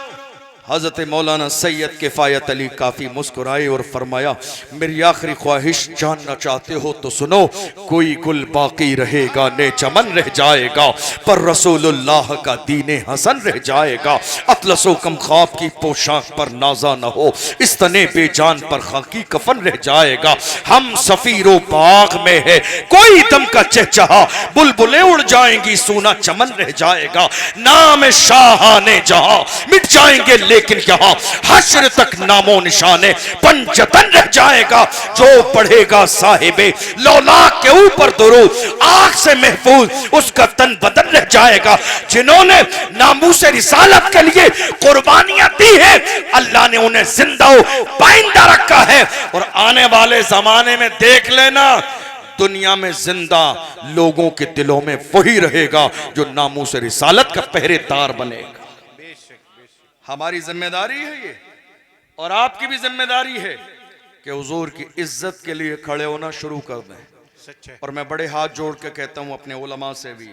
हजरत मौलाना सैयद किफायत अली काफी मुस्कुराए और फरमाया मेरी आखिरी ख्वाहिश जानना चाहते हो तो सुनो, कोई गुल बाकी रहेगा ने चमन रह जाएगा, पर रसूलुल्लाह का दीने हसन रह जाएगा। अतलसो कम ख्वाब की पोशाक पर नाजा न हो, इस तने बेजान पर खाकी कफन रह जाएगा। हम सफीरो बाग में है, कोई दम का चहचहा, बुलबुलें उड़ जाएंगी, सूना चमन रह जाएगा। नाम शाहाने जहां मिट जाएंगे, लेकिन यहां हश्र तक नामो निशाने पंचतन रह जाएगा। जो पढ़ेगा साहिबे लौलाक के ऊपर दुरूद, आग से महफूज उसका तन बदन रह जाएगा। जिन्होंने नामूस रिसालत के लिए कुर्बानियां दी है, अल्लाह ने उन्हें जिंदा पाइंदा रखा है। और आने वाले जमाने में देख लेना, दुनिया में जिंदा लोगों के दिलों में वही रहेगा जो नामूस रिसालत का पहरेदार बनेगा। हमारी जिम्मेदारी है ये, और आपकी भी जिम्मेदारी है कि हुजूर की इज्जत के लिए खड़े होना शुरू कर दें। और मैं बड़े हाथ जोड़ के कहता हूं अपने उलमा से भी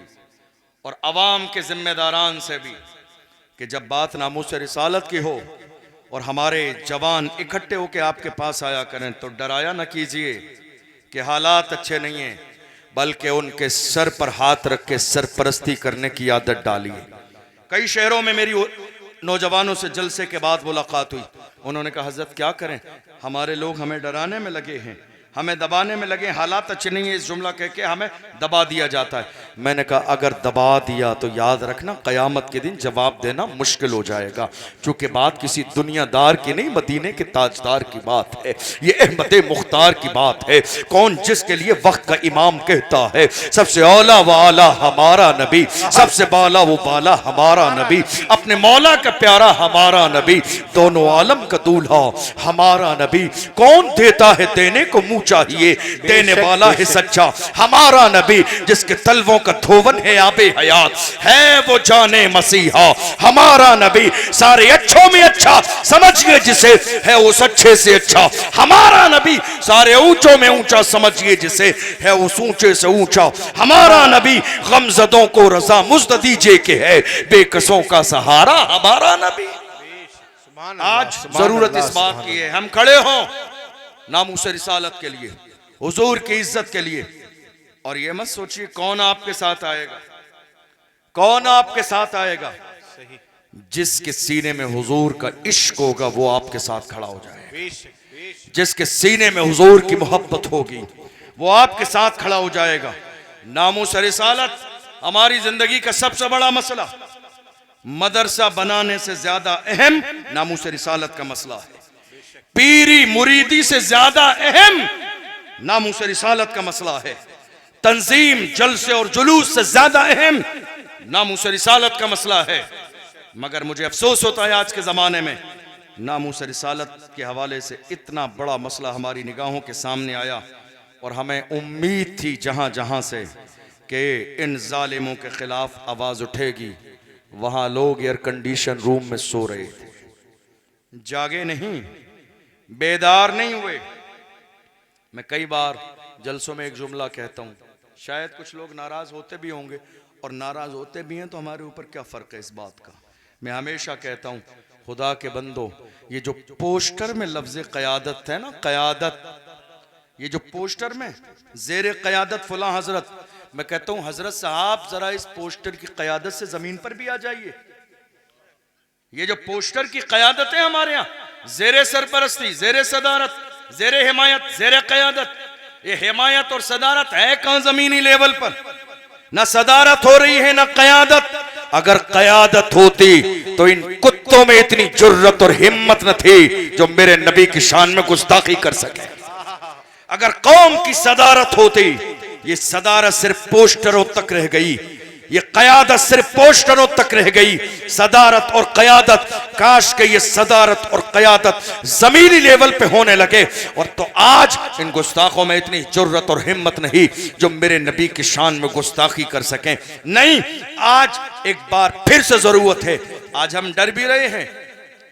और अवाम के जिम्मेदारान से भी कि जब बात नामूस रिसालत की हो और हमारे जवान इकट्ठे होकर आपके पास आया करें तो डराया न कीजिए कि हालात अच्छे नहीं हैं, बल्कि उनके सर पर हाथ रख के सरपरस्ती करने की आदत डालिए। कई शहरों में मेरी नौजवानों से जलसे के बाद मुलाकात हुई, उन्होंने कहा हजरत क्या करें, हमारे लोग हमें डराने में लगे हैं, हमें दबाने में लगे, हालात अच्छे नहीं है, इस जुमला कह के हमें दबा दिया जाता है। मैंने कहा अगर दबा दिया तो याद रखना क़यामत के दिन जवाब देना मुश्किल हो जाएगा, क्योंकि बात किसी दुनियादार की नहीं, मदीने के ताजदार की बात है, ये अहमद मुख्तार की बात है। कौन जिसके लिए वक्त का इमाम कहता है सबसे औला व आला हमारा नबी, सबसे बाला वो बाला हमारा नबी, अपने मौला का प्यारा हमारा नबी, दोनों आलम का दूल्हा हमारा नबी। कौन देता है देने को मुंह चाहिए, देने वाला है सच्चा हमारा नबी, जिसके तलवों का धोवन है आबे हयात, है वो जाने मसीहा हमारा नबी। सारे अच्छों में अच्छा समझिए जिसे, है उस अच्छे से अच्छा हमारा नबी। सारे ऊंचों में ऊंचा समझिए जिसे, है उस ऊंचे से ऊंचा हमारा नबी। गमजदों को रजा मुझद दीजिए के है बेकसों का सहारा हमारा नबी। आज जरूरत इस बात की है हम खड़े हों नामूसे रिसालत के लिए, हुजूर की इज्जत के लिए। और ये मत सोचिए कौन आपके साथ आएगा, कौन आपके साथ आएगा। जिसके सीने में हुजूर का इश्क होगा वो आपके साथ खड़ा हो जाएगा, जिसके सीने में हुजूर की मोहब्बत होगी वो आपके साथ खड़ा हो जाएगा। नामूसे रिसालत हमारी जिंदगी का सबसे बड़ा मसला, मदरसा बनाने से ज्यादा अहम नामूसे रिसालत का मसला है। पीरी मुरीदी से ज्यादा अहम नामूसे रिसालत का मसला है। तंजीम जलसे और जुलूस से ज्यादा अहम नामूसे रिसालत का मसला है। मगर मुझे अफसोस होता है आज के जमाने में नामूसे रिसालत के हवाले से इतना बड़ा मसला हमारी निगाहों के सामने आया, और हमें उम्मीद थी जहां जहां से कि इन जालिमों के खिलाफ आवाज उठेगी, वहां लोग एयर कंडीशन रूम में सो रहे थे, जागे नहीं, बेदार नहीं हुए। मैं कई बार जलसों में एक जुमला कहता हूं, शायद कुछ लोग नाराज होते भी होंगे, और नाराज होते भी हैं तो हमारे ऊपर क्या फर्क है इस बात का। मैं हमेशा कहता हूं खुदा के बंदो, ये जो पोस्टर में लफ्ज क़यादत है ना, क़यादत, ये जो पोस्टर में ज़ेरे क़यादत फला हजरत, मैं कहता हूं हजरत साहब जरा इस पोस्टर की क़यादत से जमीन पर भी आ जाइए। ये जो पोस्टर की क़यादत है हमारे यहाँ, ज़ेरे सरपरस्ती, ज़ेरे सदारत, ज़ेरे हिमायत, ज़ेरे क़यादत, ये हिमायत और सदारत है कहां जमीनी लेवल पर? ना सदारत हो रही है ना क़यादत। अगर क़यादत होती तो इन कुत्तों में इतनी जुर्रत और हिम्मत न थी जो मेरे नबी की शान में गुस्ताखी कर सके। अगर कौम की सदारत होती, ये सदारत सिर्फ पोस्टरों तक रह गई, ये क़यादत सिर्फ पोस्टरों तक रह गई। सदारत और क़यादत, काश के ये सदारत और क़यादत जमीनी लेवल पे होने लगे, और तो आज इन गुस्ताखों में इतनी जुर्रत और हिम्मत नहीं जो मेरे नबी की शान में गुस्ताखी कर सकें। नहीं, आज एक बार फिर से जरूरत है। आज हम डर भी रहे हैं,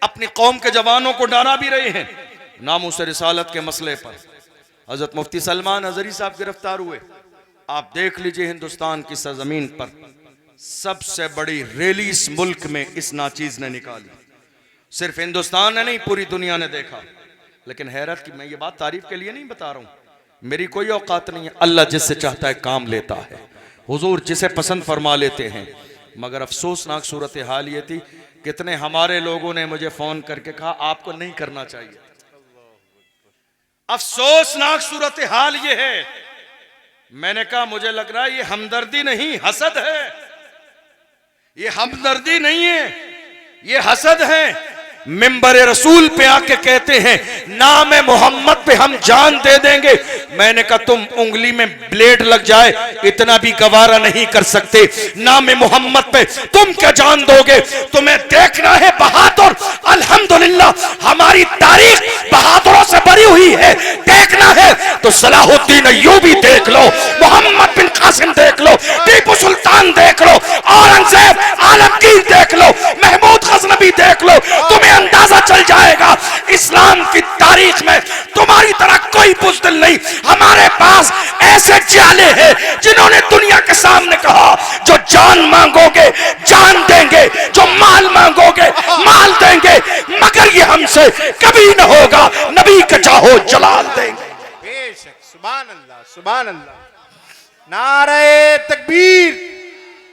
अपनी कौम के जवानों को डरा भी रहे हैं नामूसे रिसालत के मसले पर। हजरत मुफ्ती सलमान अजहरी साहब गिरफ्तार हुए। आप देख लीजिए हिंदुस्तान की सरजमीन पर सबसे बड़ी रैली इस मुल्क में इस नाचीज ने निकाली। सिर्फ हिंदुस्तान ने नहीं, पूरी दुनिया ने देखा। लेकिन हैरत की, मैं ये बात तारीफ के लिए नहीं बता रहा हूं, मेरी कोई औकात नहीं है। अल्लाह जिससे चाहता है काम लेता है, हुजूर जिसे पसंद फरमा लेते हैं। मगर अफसोसनाक सूरत हाल ये थी, कितने हमारे लोगों ने मुझे फोन करके कहा आपको नहीं करना चाहिए। अफसोसनाक सूरत हाल ये है। मैंने कहा मुझे लग रहा है ये हमदर्दी नहीं हसद है, ये हमदर्दी नहीं है, ये हसद है। मिंबर रसूल पे आके कहते हैं नाम मोहम्मद पे हम जान दे देंगे। मैंने कहा तुम उंगली में ब्लेड लग जाए इतना भी गवारा नहीं कर सकते, नाम मोहम्मद पे तुम क्या जान दोगे? तुम्हें देखना है बहादुर। अल्हम्दुलिल्लाह हमारी तारीख बहादुरों से भरी हुई है। देखना है तो सलाहुद्दीन अय्यूबी देख लो, मोहम्मद बिन कासिम देख लो, टीपू सुल्तान देख लो, औरंगजेब आलमगीर देख लो, महमूद गजनबी देख लो। तुम्हें अंदाजा चल जाएगा इस्लाम की तारीख में तुम्हारी तरह कोई बुज़दिल नहीं। हमारे पास ऐसे जाले हैं जिन्होंने दुनिया के सामने कहा जो जान मांगोगे जान देंगे, जो माल मांगोगे माल देंगे, मगर ये हमसे कभी न होगा, नबी का चाहो जलाल देंगे। बेशक, सुभान अल्लाह, सुभान अल्लाह। नारे तकबीर,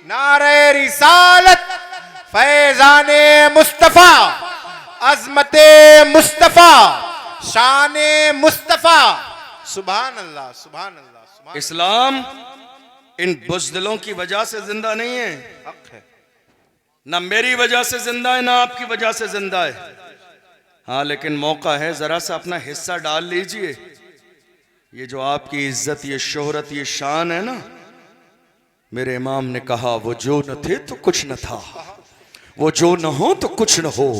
नारे रिसालत, फैजाने मुस्तफा, अजमते मुस्तफा, शाने मुस्तफा। सुभान अल्लाह, सुभान अल्लाह, सुभान। इस्लाम इन बुज़दिलों की वजह से जिंदा नहीं है, हक है। ना मेरी वजह से जिंदा है ना आपकी वजह से जिंदा है। हाँ, लेकिन मौका है, जरा सा अपना हिस्सा डाल लीजिए। ये जो आपकी इज्जत, ये शोहरत, ये शान है ना, मेरे इमाम ने कहा वो जो न थे तो कुछ न था, वो जो न हो तो कुछ न हो,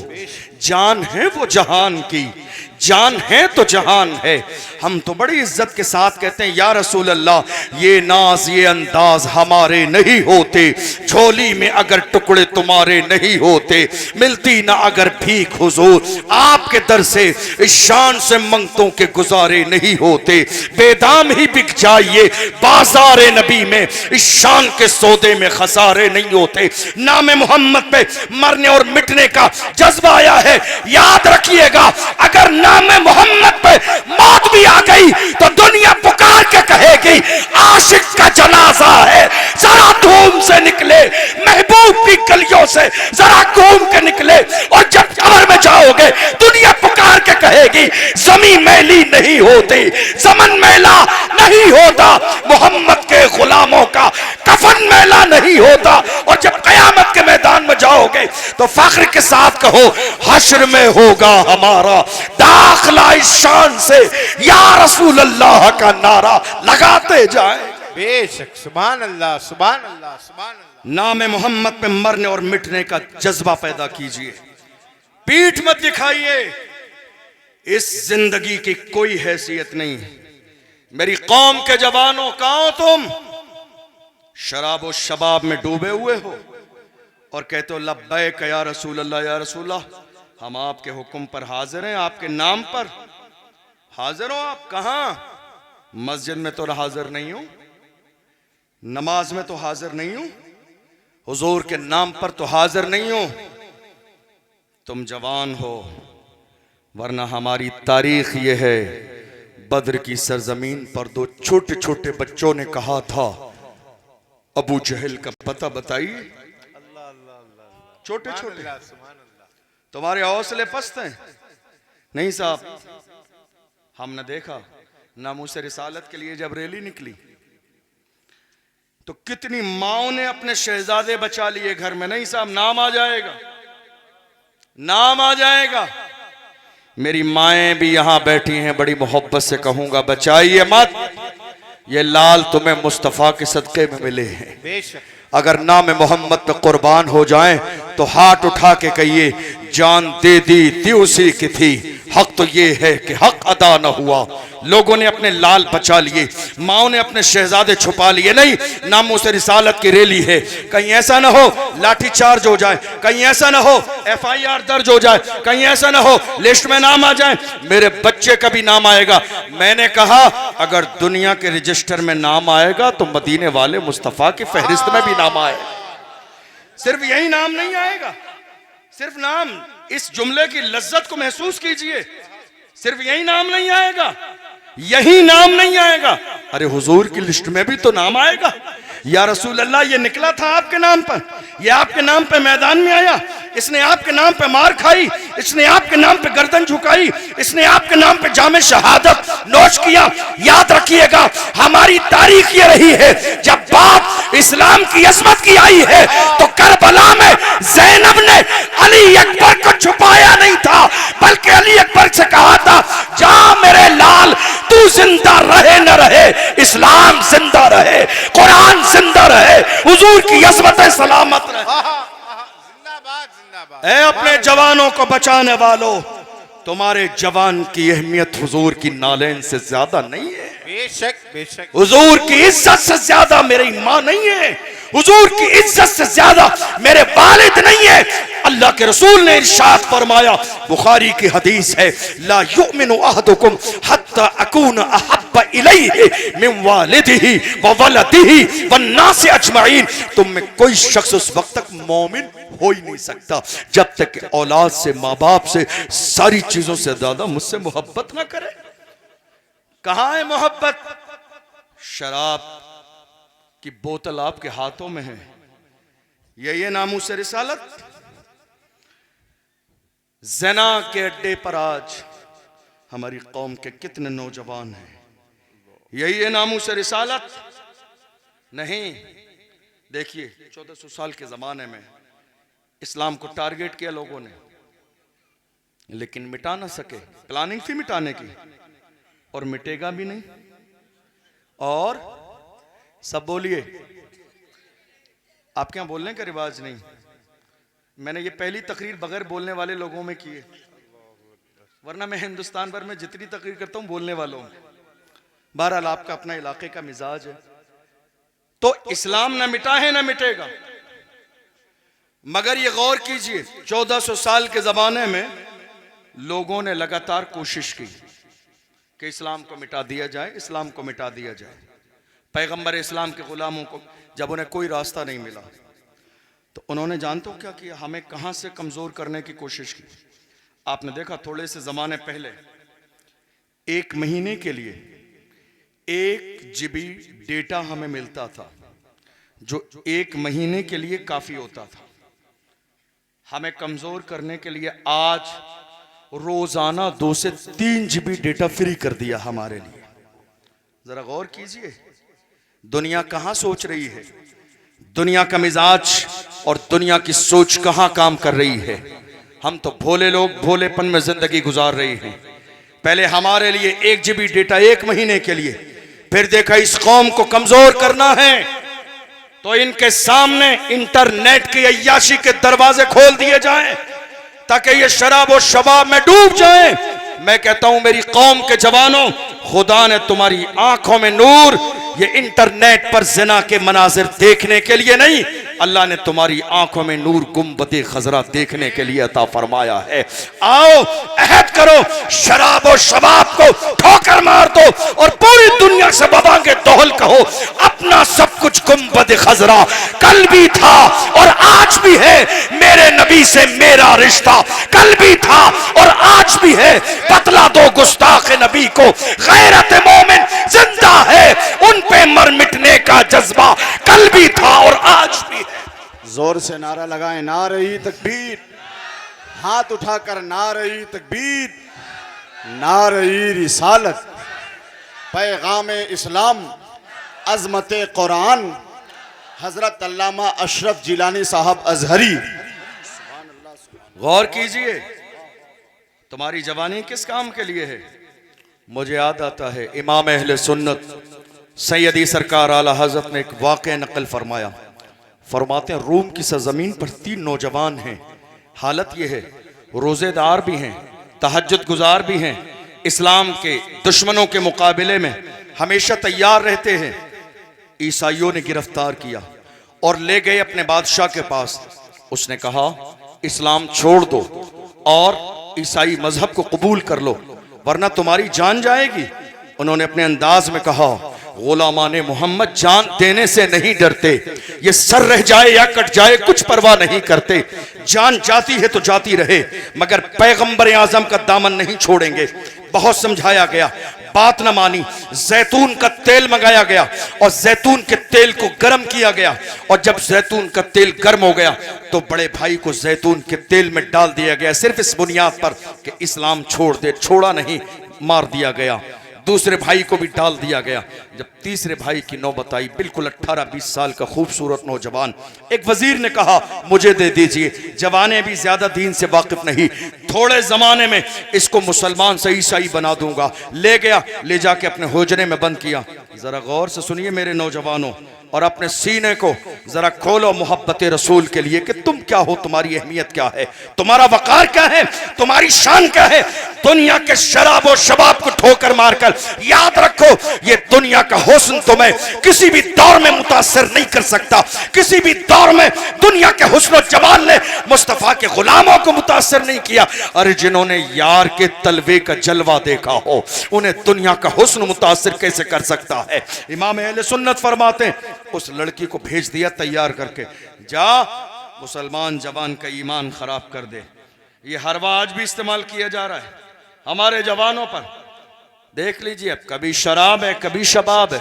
जान है वो जहान की, जान है तो जहान है। हम तो बड़ी इज्जत के साथ कहते हैं या रसूल अल्लाह, ये नाज ये अंदाज हमारे नहीं होते, झोली में अगर टुकड़े तुम्हारे नहीं होते, मिलती ना अगर भीख हुजूर आपके दर से, इस शान से मंगतों के गुजारे नहीं होते। बेदाम ही बिक जाइए बाजारे नबी में, इस शान के सौदे में खसारे नहीं होते। नाम मोहम्मद पे मरने और मिटने का जज्बा आया है, याद रखिएगा अगर नाम मोहम्मद पे मौत भी आ गई तो दुनिया पुकार के कहेगी आशिक का जनाजा है, जरा धूम से निकले, महबूब की गलियों से जरा घूम के निकले, और जब कब्र में जाओगे दुनिया पुकार के कहेगी जमीन मैली नहीं होती, जमन मैला नहीं होता, मोहम्मद के गुलामों का कफन मैला नहीं होता। और जब कयामत के मैदान में जाओगे तो फख्र के साथ कहो हश्र में होगा हमारा दाखला इस शान से, या रसूल अल्लाह का नारा लगाते जाए। बेशक, सुभान अल्लाह, सुभान अल्लाह, सुभान अल्लाह। नाम मोहम्मद पे मरने और मिटने का जज्बा पैदा कीजिए, पीठ मत दिखाइए। इस जिंदगी की कोई हैसियत नहीं। मेरी कौम के जवानों, कहाँ हो तुम? शराब और शबाब में डूबे हुए हो और कहते हो लब्बैक या रसूल अल्लाह, या रसूल अल्लाह, हम आपके हुक्म पर हाजिर हैं, आपके नाम पर हाजिर हो। आप कहाँ? मस्जिद में तो हाजिर नहीं हूं, नमाज में तो हाजिर नहीं हूं, हुजूर के नाम पर तो हाजिर नहीं हूं। तुम जवान हो, वरना हमारी तारीख ये है, बद्र की सरजमीन पर दो छोटे छोटे बच्चों ने कहा था अबू जहल का पता बताइए। छोटे छोटे, तुम्हारे हौसले पस्त हैं? नहीं साहब, हमने देखा नामूस रिसालत के लिए जब रैली निकली तो कितनी माओ ने अपने शहजादे बचा लिए घर में। नहीं साहब, नाम आ जाएगा, नाम आ जाएगा। मेरी माएं भी यहां बैठी हैं, बड़ी मोहब्बत से कहूंगा बचाइए मत, ये लाल तुम्हें मुस्तफा के सदके में मिले हैं। बेशक, अगर नाम मोहम्मद पे कुर्बान हो जाएं तो हाथ उठा के कहिए जान दे दी उसी की थी। हक तो ये है कि हक अदा न हुआ, लोगों ने अपने लाल बचा लिए, माओ ने अपने शहजादे छुपा लिए। नहीं, नामों से रिसालत की रैली है, कहीं ऐसा ना हो लाठी चार्ज हो जाए, कहीं ऐसा ना हो FIR दर्ज हो जाए, कहीं ऐसा ना हो लिस्ट में नाम आ जाए, मेरे बच्चे का भी नाम आएगा। मैंने कहा अगर दुनिया के रजिस्टर में नाम आएगा तो मदीने वाले मुस्तफा की फहरिस्त में भी नाम आएगा। सिर्फ यही नाम नहीं आएगा, सिर्फ नाम, इस जुमले की लज्जत को महसूस कीजिए, सिर्फ यही नाम नहीं आएगा, यही नाम नहीं आएगा, अरे हुजूर की लिस्ट में भी तो नाम आएगा। या रसूल अल्लाह, ये निकला था आपके नाम पर, ये आपके नाम पे मैदान में आया, इसने आपके नाम पे मार खाई, इसने आपके नाम पे गर्दन झुकाई, इसने आपके नाम पे जामे शहादत नोश किया। याद रखिएगा हमारी तारीख ये रही है, जब बात इस्लाम की अजमत की आई है तो करबला में ज़ैनब ने अली अकबर को छुपाया नहीं था, बल्कि अली अकबर से कहा था जा मेरे लाल, तू जिंदा रहे न रहे, इस्लाम जिंदा रहे, कुरान जिंदा रहे, हुजूर की अज़मत सलामत रहे। जिंदाबाद, जिंदाबाद। ऐ अपने जवानों को बचाने वालों, तुम्हारे जवान की अहमियत हुजूर की नालेन से ज्यादा नहीं है। बेशक, बेशक। हुजूर की इज्जत से ज्यादा मेरी माँ नहीं है, हुजूर की इज्जत से ज्यादा मेरे वालिद नहीं है। अल्लाह के रसूल ने इरशाद फरमाया, बुखारी की हदीस है, ला युमिनु अहदुकुम हत्ता अकून अहब्बा इलैहि मिन वालिदिही व वलदिही वन्नास अजमईन। तुम में कोई शख्स उस वक्त तक मोमिन हो ही नहीं सकता जब तक कि औलाद से, माँ बाप से, सारी चीजों से ज्यादा मुझसे मोहब्बत ना करे। कहां है मोहब्बत? शराब की बोतल आपके हाथों में है, ये नामूस रिसालत। ज़ना के अड्डे पर आज हमारी कौम के कितने नौजवान हैं, यही है नामूस रिसालत। नहीं, देखिए 1400 साल के जमाने में इस्लाम को टारगेट किया लोगों ने, लेकिन मिटा ना सके। प्लानिंग थी मिटाने की और मिटेगा भी नहीं। और सब बोलिए, आपके यहां बोलने का रिवाज नहीं, मैंने ये पहली तकरीर बगैर बोलने वाले लोगों में की है, वरना मैं हिंदुस्तान भर में जितनी तकरीर करता हूं बोलने वालों में। बहरहाल आपका अपना इलाके का मिजाज है। तो इस्लाम ना मिटा है ना मिटेगा, मगर ये गौर कीजिए 1400 साल के जमाने में लोगों ने लगातार कोशिश की कि इस्लाम को मिटा दिया जाए, इस्लाम को मिटा दिया जाए। पैगंबर इस्लाम के गुलामों को जब उन्हें कोई रास्ता नहीं मिला तो उन्होंने जानते हो क्या किया? हमें कहां से कमजोर करने की कोशिश की। आपने देखा थोड़े से जमाने पहले 1 महीने के लिए 1 GB डेटा हमें मिलता था, जो 1 महीने के लिए काफी होता था। हमें कमजोर करने के लिए आज रोजाना 2 से 3 GB डेटा फ्री कर दिया हमारे लिए। जरा गौर कीजिए दुनिया कहां सोच रही है, दुनिया का मिजाज और दुनिया की सोच कहां काम कर रही है। हम तो भोले लोग भोलेपन में जिंदगी गुजार रहे हैं। पहले हमारे लिए 1 GB डेटा 1 महीने के लिए, फिर देखा इस कौम को कमजोर करना है तो इनके सामने इंटरनेट की अय्याशी के दरवाजे खोल दिए जाएं ताकि ये शराब और शबाब में डूब जाएं। मैं कहता हूं मेरी कौम के जवानों, खुदा ने तुम्हारी आंखों में नूर ये इंटरनेट पर जिना के मनाजिर देखने के लिए नहीं, अल्लाह ने तुम्हारी आंखों में नूर गुंबदे खजरा देखने के लिए अता फरमाया है। आओ अहद करो, शराब और शबाब को ठोकर मार दो और पूरी दुनिया से बबांगे दोहल कहो अपना सब कुछ गुंबदे खजरा कल भी था और आज भी है, मेरे नबी से मेरा रिश्ता कल भी था और आज भी है। बतला दो गुस्ताख नबी को गैरत मोमिन जिंदा है, उन पे मर मिटने का जज्बा कल भी था और आज भी है। जोर से नारा लगाएं, नारे तकबीर। हाथ उठाकर नारे तकबीर, नारे रिसालत, पैगाम इस्लाम, अजमत कुरान, हजरत अल्लामा अशरफ जिलानी साहब अजहरी। गौर कीजिए तुम्हारी जवानी किस काम के लिए है। मुझे याद आता है इमाम अहले सुन्नत सैयदी सरकार आला हजरत ने एक वाक़या नकल फरमाया। फरमाते हैं रूम की सरजमीन पर 3 नौजवान हैं। हालत यह है रोजेदार भी हैं, तहज्जुद गुजार भी हैं, इस्लाम के दुश्मनों के मुकाबले में हमेशा तैयार रहते हैं। ईसाइयों ने गिरफ्तार किया और ले गए अपने बादशाह के पास। उसने कहा इस्लाम छोड़ दो और ईसाई मजहब को कबूल कर लो वरना तुम्हारी जान जाएगी। उन्होंने अपने अंदाज में कहा गुलामाने मोहम्मद जान देने से नहीं डरते, ये सर रह जाए या कट जाए कुछ परवाह नहीं करते। जान जाती है तो जाती रहे मगर पैगंबर आजम का दामन नहीं छोड़ेंगे। बहुत समझाया गया, बात न मानी। जैतून का तेल मंगाया गया और जैतून के तेल को गर्म किया गया और जब जैतून का तेल गर्म हो गया तो बड़े भाई को जैतून के तेल में डाल दिया गया सिर्फ इस बुनियाद पर कि इस्लाम छोड़ दे। छोड़ा नहीं, मार दिया गया। दूसरे भाई को भी डाल दिया गया। जब तीसरे भाई की नौबत आई, बिल्कुल 18-20 साल का खूबसूरत नौजवान, एक वजीर ने कहा मुझे दे दीजिए। जवाने भी ज्यादा दीन से वाकिफ नहीं, थोड़े जमाने में इसको मुसलमान से ईसाई बना दूंगा। ले गया, ले जाके अपने हुजरे में बंद किया। जरा गौर से सुनिए मेरे नौजवानों और अपने सीने को जरा खोलो मोहब्बत रसूल के लिए कि तुम क्या हो, तुम्हारी अहमियत क्या है, तुम्हारा वकार क्या है, तुम्हारी शान क्या है। दुनिया के शराब और शबाब को ठोकर मारकर याद रखो ये दुनिया का हुस्न तुम्हें किसी भी दौर में मुतासिर नहीं कर सकता। किसी भी दौर में दुनिया के हुस्न और जमाल ने मुस्तफा के गुलामों को मुतासिर नहीं किया। अरे जिन्होंने यार के तलवे का जलवा देखा हो उन्हें दुनिया का हुस्न मुतासिर कैसे कर सकता है। इमाम अहले सुन्नत फरमाते हैं उस लड़की को भेज दिया तैयार करके, जा मुसलमान जवान का ईमान खराब कर दे। ये हर आज भी इस्तेमाल किया जा रहा है हमारे जवानों पर। देख लीजिए अब कभी शराब है कभी शबाब है,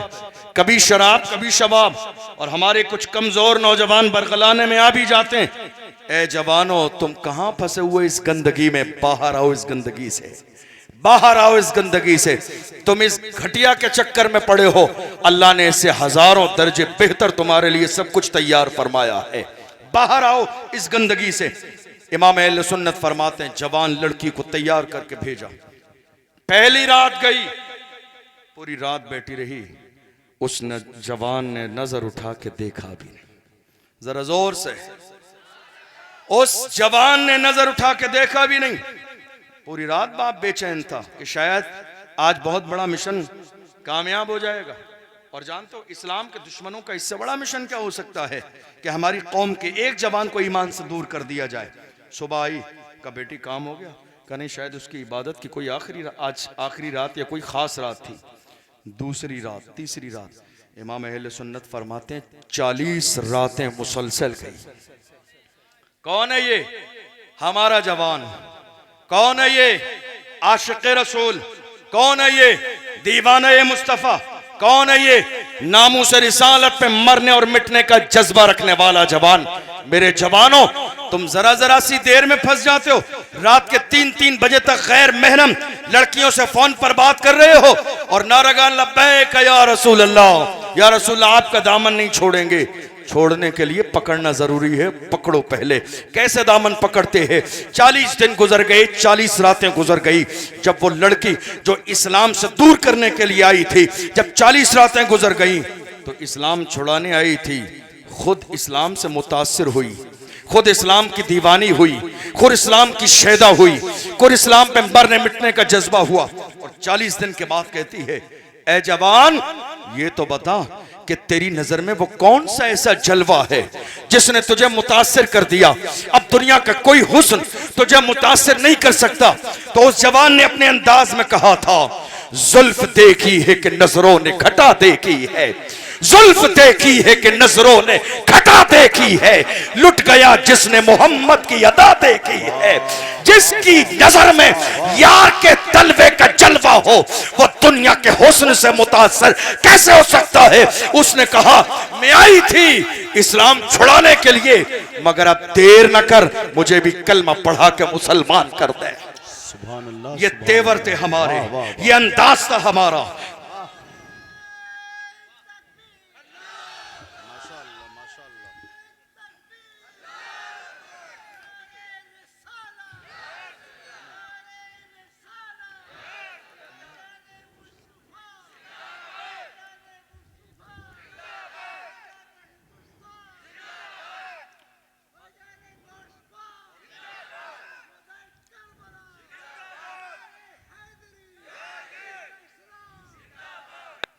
कभी शराब कभी शबाब, और हमारे कुछ कमजोर नौजवान बरगलाने में आ भी जाते हैं। ए जवानों तुम कहां फंसे हुए इस गंदगी में, बाहर आओ इस गंदगी से, बाहर आओ इस गंदगी से। तुम इस घटिया के चक्कर में पड़े हो, अल्लाह ने इससे हजारों दर्जे बेहतर तुम्हारे लिए सब कुछ तैयार फरमाया है। बाहर आओ इस गंदगी से। इमाम अहले सुन्नत फरमाते हैं जवान लड़की को तैयार करके भेजा। पहली रात गई, पूरी रात बैठी रही। उस जवान ने नजर उठा के देखा भी नहीं। जरा जोर से उस जवान ने नजर उठा के देखा भी नहीं। पूरी रात बाप बेचैन था कि शायद आज बहुत बड़ा मिशन कामयाब हो जाएगा। और जानते हो इस्लाम के दुश्मनों का इससे बड़ा मिशन क्या हो सकता है कि हमारी कौम के एक जवान को ईमान से दूर कर दिया जाए। सुबह आई का बेटी काम हो गया, का नहीं शायद उसकी इबादत की कोई आज आखिरी रात या कोई खास रात थी। दूसरी रात, तीसरी रात, इमाम अहले सुन्नत फरमाते हैं 40 रातें मुसलसल गई। कौन है ये? हमारा जवान। कौन है ये? आशिक़ रसूल। कौन है ये? दीवाना मुस्तफ़ा। कौन है ये? नामूस रिसालत पे मरने और मिटने का जज्बा रखने वाला जवान। मेरे जवानों, तुम जरा जरा सी देर में फंस जाते हो। रात के 3-3 बजे तक गैर महरम लड़कियों से फोन पर बात कर रहे हो और नारागान लब्बैक या रसूल अल्लाह, या रसूल अल्लाह, आपका दामन नहीं छोड़ेंगे। छोड़ने के लिए पकड़ना जरूरी है, पकड़ो पहले। कैसे दामन पकड़ते हैं? 40 दिन गुजर गए, 40 रातें गुजर गई। जब वो लड़की जो इस्लाम से दूर करने के लिए आई थी, जब 40 रातें गुजर गई तो इस्लाम छुड़ाने आई थी, खुद इस्लाम से मुतासिर हुई, खुद इस्लाम की दीवानी हुई, खुद इस्लाम की शैदा हुई, खुद इस्लाम पे मरने मिटने का जज्बा हुआ। और 40 दिन के बाद कहती है, ए जवान, ये तो बता कि तेरी नजर में वो कौन सा ऐसा जलवा है जिसने तुझे मुतासिर कर दिया। अब दुनिया का कोई हुस्न तुझे मुतासिर नहीं कर सकता। तो उस जवान ने अपने अंदाज में कहा था, जुल्फ देखी है कि नजरों ने घटा देखी है, जुल्फ देखी है कि नजरों ने घटा देखी है, लुट गया जिसने मोहम्मद की अदा देखी है। जिसकी नजर में यार के तलवे का जलवा हो वो दुनिया के हुस्न से मुतासर कैसे हो सकता है? उसने कहा, मैं आई थी इस्लाम छुड़ाने के लिए, मगर अब देर न कर, मुझे भी कलमा पढ़ा के मुसलमान कर दे। ये तेवर थे हमारे, ये अंदाज था हमारा।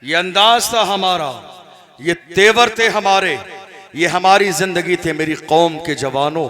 ये अंदाज था हमारा, ये तेवर थे हमारे, ये हमारी जिंदगी थे। मेरी कौम के जवानों,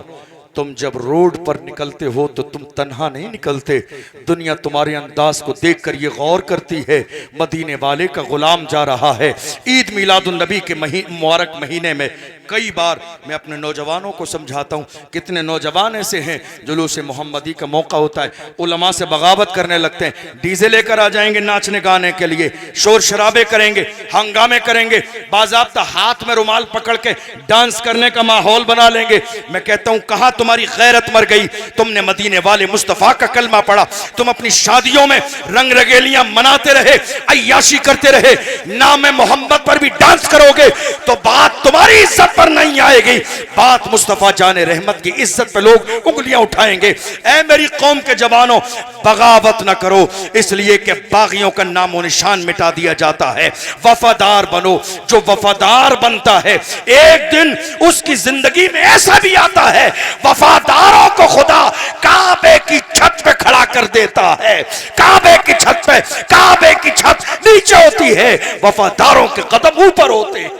तुम जब रोड पर निकलते हो तो तुम तन्हा नहीं निकलते। दुनिया तुम्हारे अंदाज को देखकर ये गौर करती है, मदीने वाले का गुलाम जा रहा है। ईद मिलादुन नबी के मुबारक महीने में कई बार मैं अपने नौजवानों को समझाता हूँ। कितने नौजवान ऐसे हैं, जुलूस मोहम्मदी का मौका होता है, उलमा से बगावत करने लगते हैं, डीजे लेकर आ जाएंगे नाचने गाने के लिए, शोर शराबे करेंगे, हंगामे करेंगे, बाज़ाब्ता हाथ में रुमाल पकड़ के डांस करने का माहौल बना लेंगे। मैं कहता हूँ, कहाँ तुम्हारी गैरत मर गई? तुमने मदीने वाले मुस्तफ़ा का कलमा पढ़ा, तुम अपनी शादियों में रंग रगेलियां मनाते रहे, अय्याशी करते रहे, नाम मोहम्मद पर भी डांस करोगे तो बात तुम्हारी इज्जत पर नहीं आएगी, बात मुस्तफा जाने रहमत की इज्जत पे लोग उंगलियां उठाएंगे। ऐ मेरी कौम के जवानों, बगावत न करो, इसलिए कि बागियों का नामो निशान मिटा दिया जाता है। वफादार बनो, जो वफादार बनता है एक दिन उसकी जिंदगी में ऐसा भी आता है, वफादारों को खुदा काबे की छत पे खड़ा कर देता है। काबे की छत पे, काबे की छत नीचे होती है, वफादारों के कदम ऊपर होते हैं।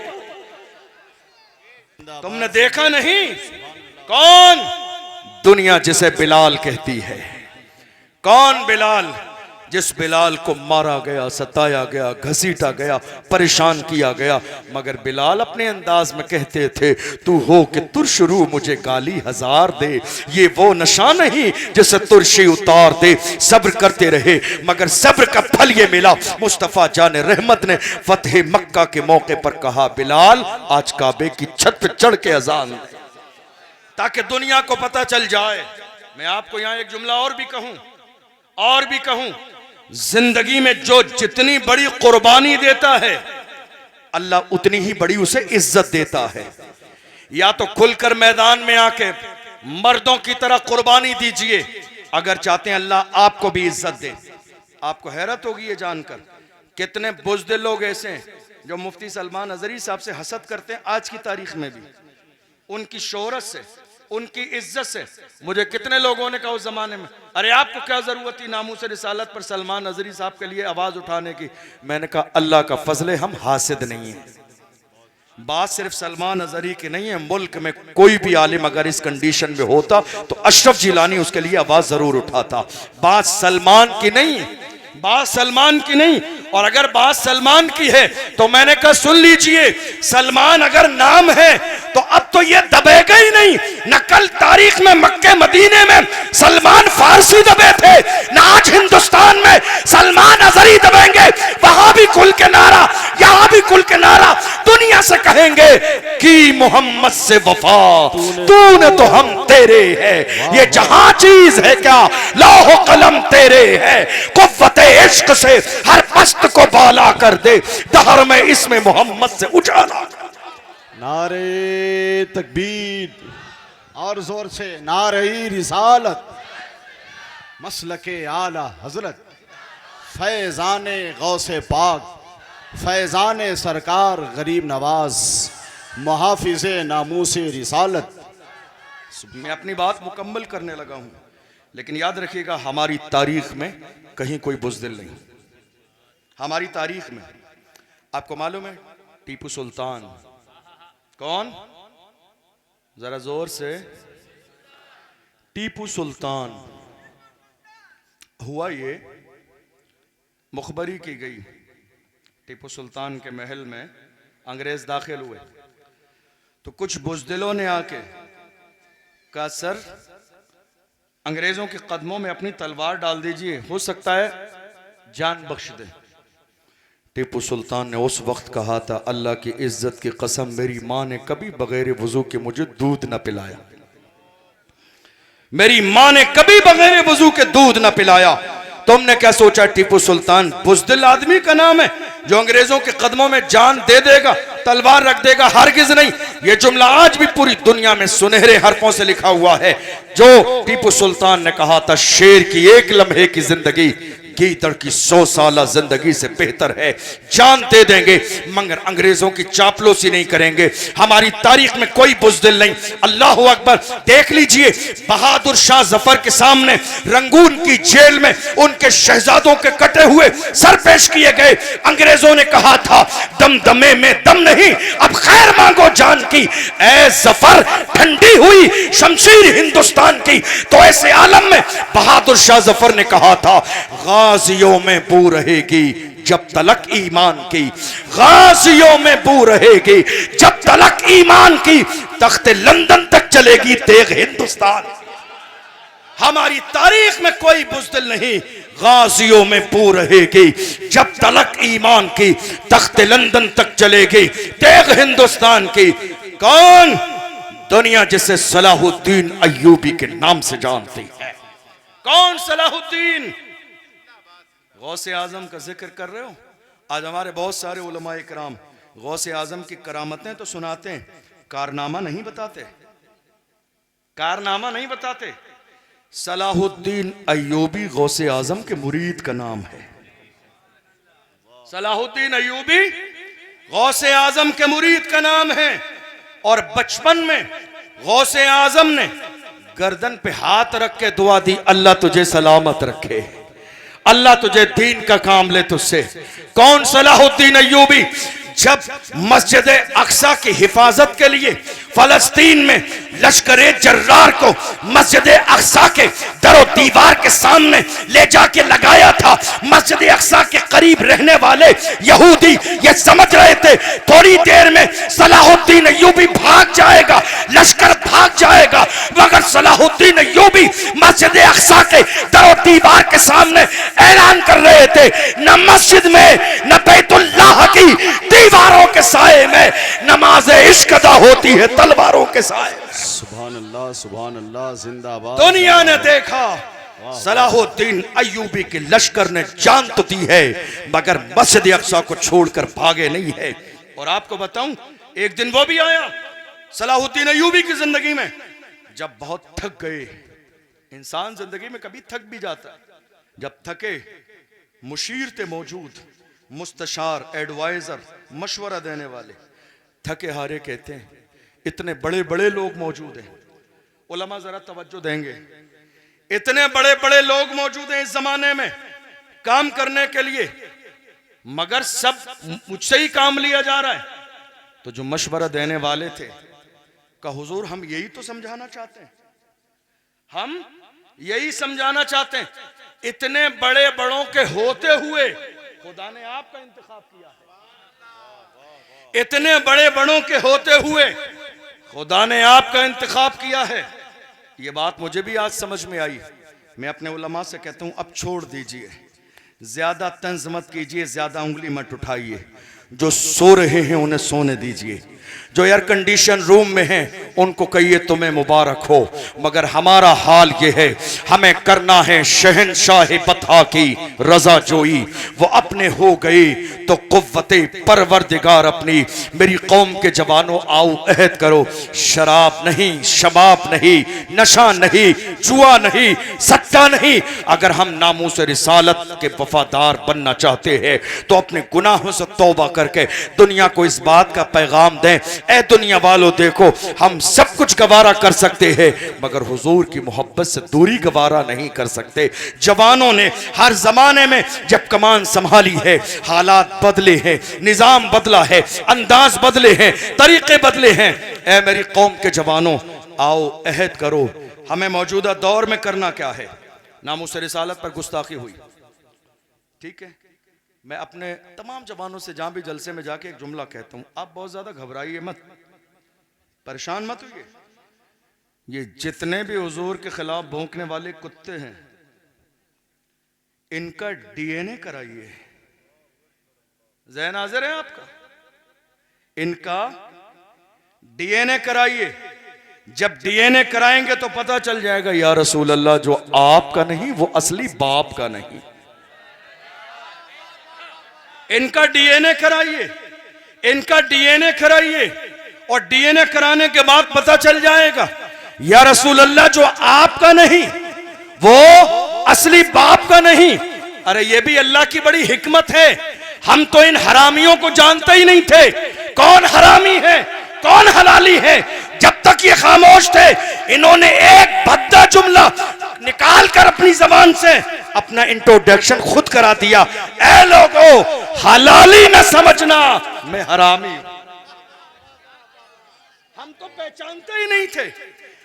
तुमने देखा नहीं? कौन? दुनिया जिसे बिलाल कहती है। कौन बिलाल? जिस बिलाल को मारा गया, सताया गया, घसीटा गया, परेशान किया गया, मगर बिलाल अपने अंदाज में कहते थे, तू हो कि तुरशरू मुझे गाली हजार दे, ये वो नशा नहीं जिसे तुरशी उतार दे। सब्र करते रहे, मगर सब्र का फल ये मिला। मुस्तफ़ा जाने रहमत ने फतेह मक्का के मौके पर कहा, बिलाल आज काबे की छत पे चढ़ के अजान दे, ताकि दुनिया को पता चल जाए। मैं आपको यहां एक जुमला और भी कहूं, जिंदगी में जो जितनी बड़ी कुर्बानी देता है, अल्लाह उतनी ही बड़ी उसे इज्जत देता है। या तो खुलकर मैदान में आके मर्दों की तरह कुर्बानी दीजिए, अगर चाहते हैं अल्लाह आपको भी इज्जत दे। आपको हैरत होगी ये जानकर, कितने बुज़दिल लोग ऐसे हैं जो मुफ्ती सलमान अजहरी साहब से हसद करते हैं आज की तारीख में भी, उनकी शोहरत से, उनकी इज्जत से। मुझे कितने लोगों ने कहा उस जमाने में, अरे आपको क्या जरूरत थी नामूस रिसालत पर सलमान अजहरी साहब के लिए आवाज उठाने की। मैंने कहा अल्लाह का फजल है, हम हासिद नहीं है। बात सिर्फ सलमान अजहरी की नहीं है, मुल्क में कोई भी आलिम अगर इस कंडीशन में होता तो अशरफ जिलानी उसके लिए आवाज जरूर उठाता। बात सलमान की नहीं है, बात सलमान की नहीं। और अगर बात सलमान की है तो मैंने कहा सुन लीजिए, सलमान अगर नाम है तो अब तो ये दबेगा ही नहीं। न कल तारीख में मक्के मदीने में सलमान फारसी दबे थे, न आज हिंदुस्तान में सलमान अजहरी दबेंगे। वहां भी कुल के नारा, यहां भी कुल के नारा, दुनिया से कहेंगे कि मोहम्मद से वफा तूने तो हम तेरे है। ये जहां चीज है क्या लौह कलम तेरे है, कुव्वत इश्क से हर पस्त को बाला कर दे, दहर में इसमें मोहम्मद से उजाला। नारे तकबीर और जोर से नारे रिसालत, मसलके आला हजरत, फैजाने गौसे पाक, फैजाने सरकार गरीब नवाज, मुहाफिजे नामूसे रिसालत। मैं अपनी बात मुकम्मल करने लगा हूं, लेकिन याद रखिएगा हमारी तारीख में कहीं कोई बुज़दिल नहीं। हमारी तारीख में आपको मालूम है टीपू सुल्तान कौन, जरा जोर से, टीपू सुल्तान हुआ ये, मुखबरी की गई। टीपू सुल्तान के महल में अंग्रेज दाखिल हुए तो कुछ बुज़दिलों ने आके कहा सर अंग्रेजों के कदमों में अपनी तलवार डाल दीजिए, हो सकता है जान बख्श दे। टीपू सुल्तान ने उस वक्त कहा था अल्लाह की इज्जत की कसम, मेरी माँ ने कभी बगैर वजू के मुझे दूध न पिलाया, मेरी माँ ने कभी बगैर वजू के दूध न पिलाया। तुमने क्या सोचा टीपू सुल्तान बुज़दिल आदमी का नाम है जो अंग्रेजों के कदमों में जान दे देगा, तलवार रख देगा? हरगिज नहीं। यह जुमला आज भी पूरी दुनिया में सुनहरे हरफों से लिखा हुआ है जो टीपू सुल्तान ने कहा था, शेर की एक लम्हे की जिंदगी गीदड़ की 100 साल जिंदगी से बेहतर है। जान दे देंगे मगर अंग्रेजों की चापलूसी नहीं करेंगे। हमारी तारीख में कोई बुज़दिल नहीं। अल्लाह अकबर। देख लीजिए बहादुर शाह जफर के सामने रंगून की जेल में उनके शहजादों के कटे हुए सर पेश किए गए। अंग्रेजों ने कहा था दमदमे में दम नहीं, अब खैर मांगो जान की। ऐ जफर ठंडी हुई शमशीर हिंदुस्तान की। तो ऐसे आलम में बहादुर शाह जफर ने कहा था गाजियों में बू रहेगी जब तलक ईमान की, गाजियों में बू रहेगी जब तलक ईमान की, तख्ते लंदन तक चलेगी तेग हिंदुस्तान। हमारी तारीख में कोई बुज़दिल नहीं। गाजियों में बू रहेगी जब तलक ईमान की, तख्ते लंदन तक चलेगी तेग हिंदुस्तान की। कौन? दुनिया जिसे सलाहुद्दीन अय्यूबी के नाम से जानती है। कौन सलाहुद्दीन? गौसे आजम का जिक्र कर रहे हो? आज हमारे बहुत सारे उलमा इकराम गौसे आजम की करामतें तो सुनाते हैं, कारनामा नहीं बताते, कारनामा नहीं बताते। सलाहुद्दीन अय्यूबी गौसे आजम के मुरीद का नाम है। सलाहुद्दीन अय्यूबी गौसे आजम के मुरीद का नाम है। और बचपन में गौसे आजम ने गर्दन पे हाथ रख के दुआ दी, अल्लाह तुझे सलामत रखे, अल्लाह तुझे दीन का काम ले तुझसे। कौन? सलाहुद्दीन अय्यूबी। जब मस्जिद अक्सा की हिफाजत के लिए फलस्तीन में लश्करे जर्रार को मस्जिद अक्सा के दरो दीवार के सामने ले जाके लगाया था, मस्जिद अक्सा के करीब रहने वाले यहूदी ये समझ रहे थे थोड़ी देर में सलाहुद्दीन अय्यूबी भाग जाएगा, लश्कर भाग जाएगा। मगर सलाहुद्दीन अय्यूबी मस्जिद अक्सा के दरो दीवार के सामने ऐलान कर रहे थे, न मस्जिद में न बैतुल्लाह की दीवारों के साए में नमाज इश्क अदा होती है तलवारों के साए। सुभान अल्लाह, सुभान अल्लाह, जिंदाबाद। दुनिया ने देखा सलाहुद्दीन अय्यूबी के लश्कर ने जान तो दी है मगर मस्जिद अक्सा को छोड़कर भागे नहीं है। और आपको बताऊं एक दिन वो भी आया सलाहुद्दीन अय्यूबी की जिंदगी में जब बहुत थक गए। इंसान जिंदगी में कभी थक भी जाता है। जब थके मुशीर थे मौजूद, मुस्तशार, एडवाइजर, मशवरा देने वाले। थके हारे कहते हैं इतने बड़े बड़े लोग मौजूद हैं उलमा जरा तवज्जो देंगे। इतने बड़े बड़े लोग मौजूद हैं इस जमाने में काम करने के लिए, मगर सब मुझसे ही काम लिया जा रहा है। तो जो मशवरा देने वाले थे का हुजूर हम यही तो समझाना चाहते हैं, हम यही समझाना चाहते हैं। इतने बड़े बड़ों के होते हुए खुदा ने आपका इंतखाब किया है। इतने बड़े बड़ों के होते हुए खुदा ने आपका इंतखाब किया है। ये बात मुझे भी आज समझ में आई। मैं अपने उलमा से कहता हूं अब छोड़ दीजिए, ज्यादा तंज मत कीजिए, ज्यादा उंगली मत उठाइए। जो सो रहे हैं उन्हें सोने दीजिए, जो एयर कंडीशन रूम में हैं उनको कहिए तुम्हें मुबारक हो। मगर हमारा हाल ये है, हमें करना है शहनशाह बता की रजा जोई। वो अपने हो गए तो कुव्वते परवरदिगार अपनी। मेरी कौम के जवानों आओ अहद करो, शराब नहीं, शबाब नहीं, नशा नहीं, जुआ नहीं, सट्टा नहीं। अगर हम नामूस रिसालत के वफादार बनना चाहते हैं तो अपने गुनाहों से तौबा करके दुनिया को इस बात का पैगाम दें, ए दुनिया वालों देखो हम सब कुछ गवारा कर सकते हैं मगर हुजूर की मोहब्बत से दूरी गवारा नहीं कर सकते। जवानों ने हर जमाने में जब कमान संभाली है, हालात बदले हैं, निजाम बदला है, अंदाज बदले हैं, तरीके बदले हैं। ए मेरी कौम के जवानों आओ अहद करो। हमें मौजूदा दौर में करना क्या है? नामूस रिसालत पर गुस्ताखी हुई, ठीक है। मैं अपने तमाम जवानों से जहां भी जलसे में जाके एक जुमला कहता हूं, आप बहुत ज्यादा घबराइए मत, परेशान मत होइए। ये जितने भी हुजूर के खिलाफ भौंकने वाले कुत्ते हैं इनका डीएनए कराइए। ज़हन हाज़िर है आपका? इनका डीएनए कराइए। जब डीएनए कराएंगे तो पता चल जाएगा या रसूल अल्लाह जो आपका नहीं वो असली बाप का नहीं। इनका डीएनए कराइए, इनका डीएनए कराइए और डीएनए कराने के बाद पता चल जाएगा या रसूल अल्लाह जो आपका नहीं वो असली बाप का नहीं। अरे ये भी अल्लाह की बड़ी हिकमत है। हम तो इन हरामियों को जानते ही नहीं थे, कौन हरामी है कौन हलाली है। जब तक ये खामोश थे इन्होंने एक भद्दा जुमला निकाल कर अपनी जबान से अपना इंट्रोडक्शन खुद करा दिया। ऐ लोगों हलाली न समझना मैं हरामी। हम तो पहचानते ही नहीं थे,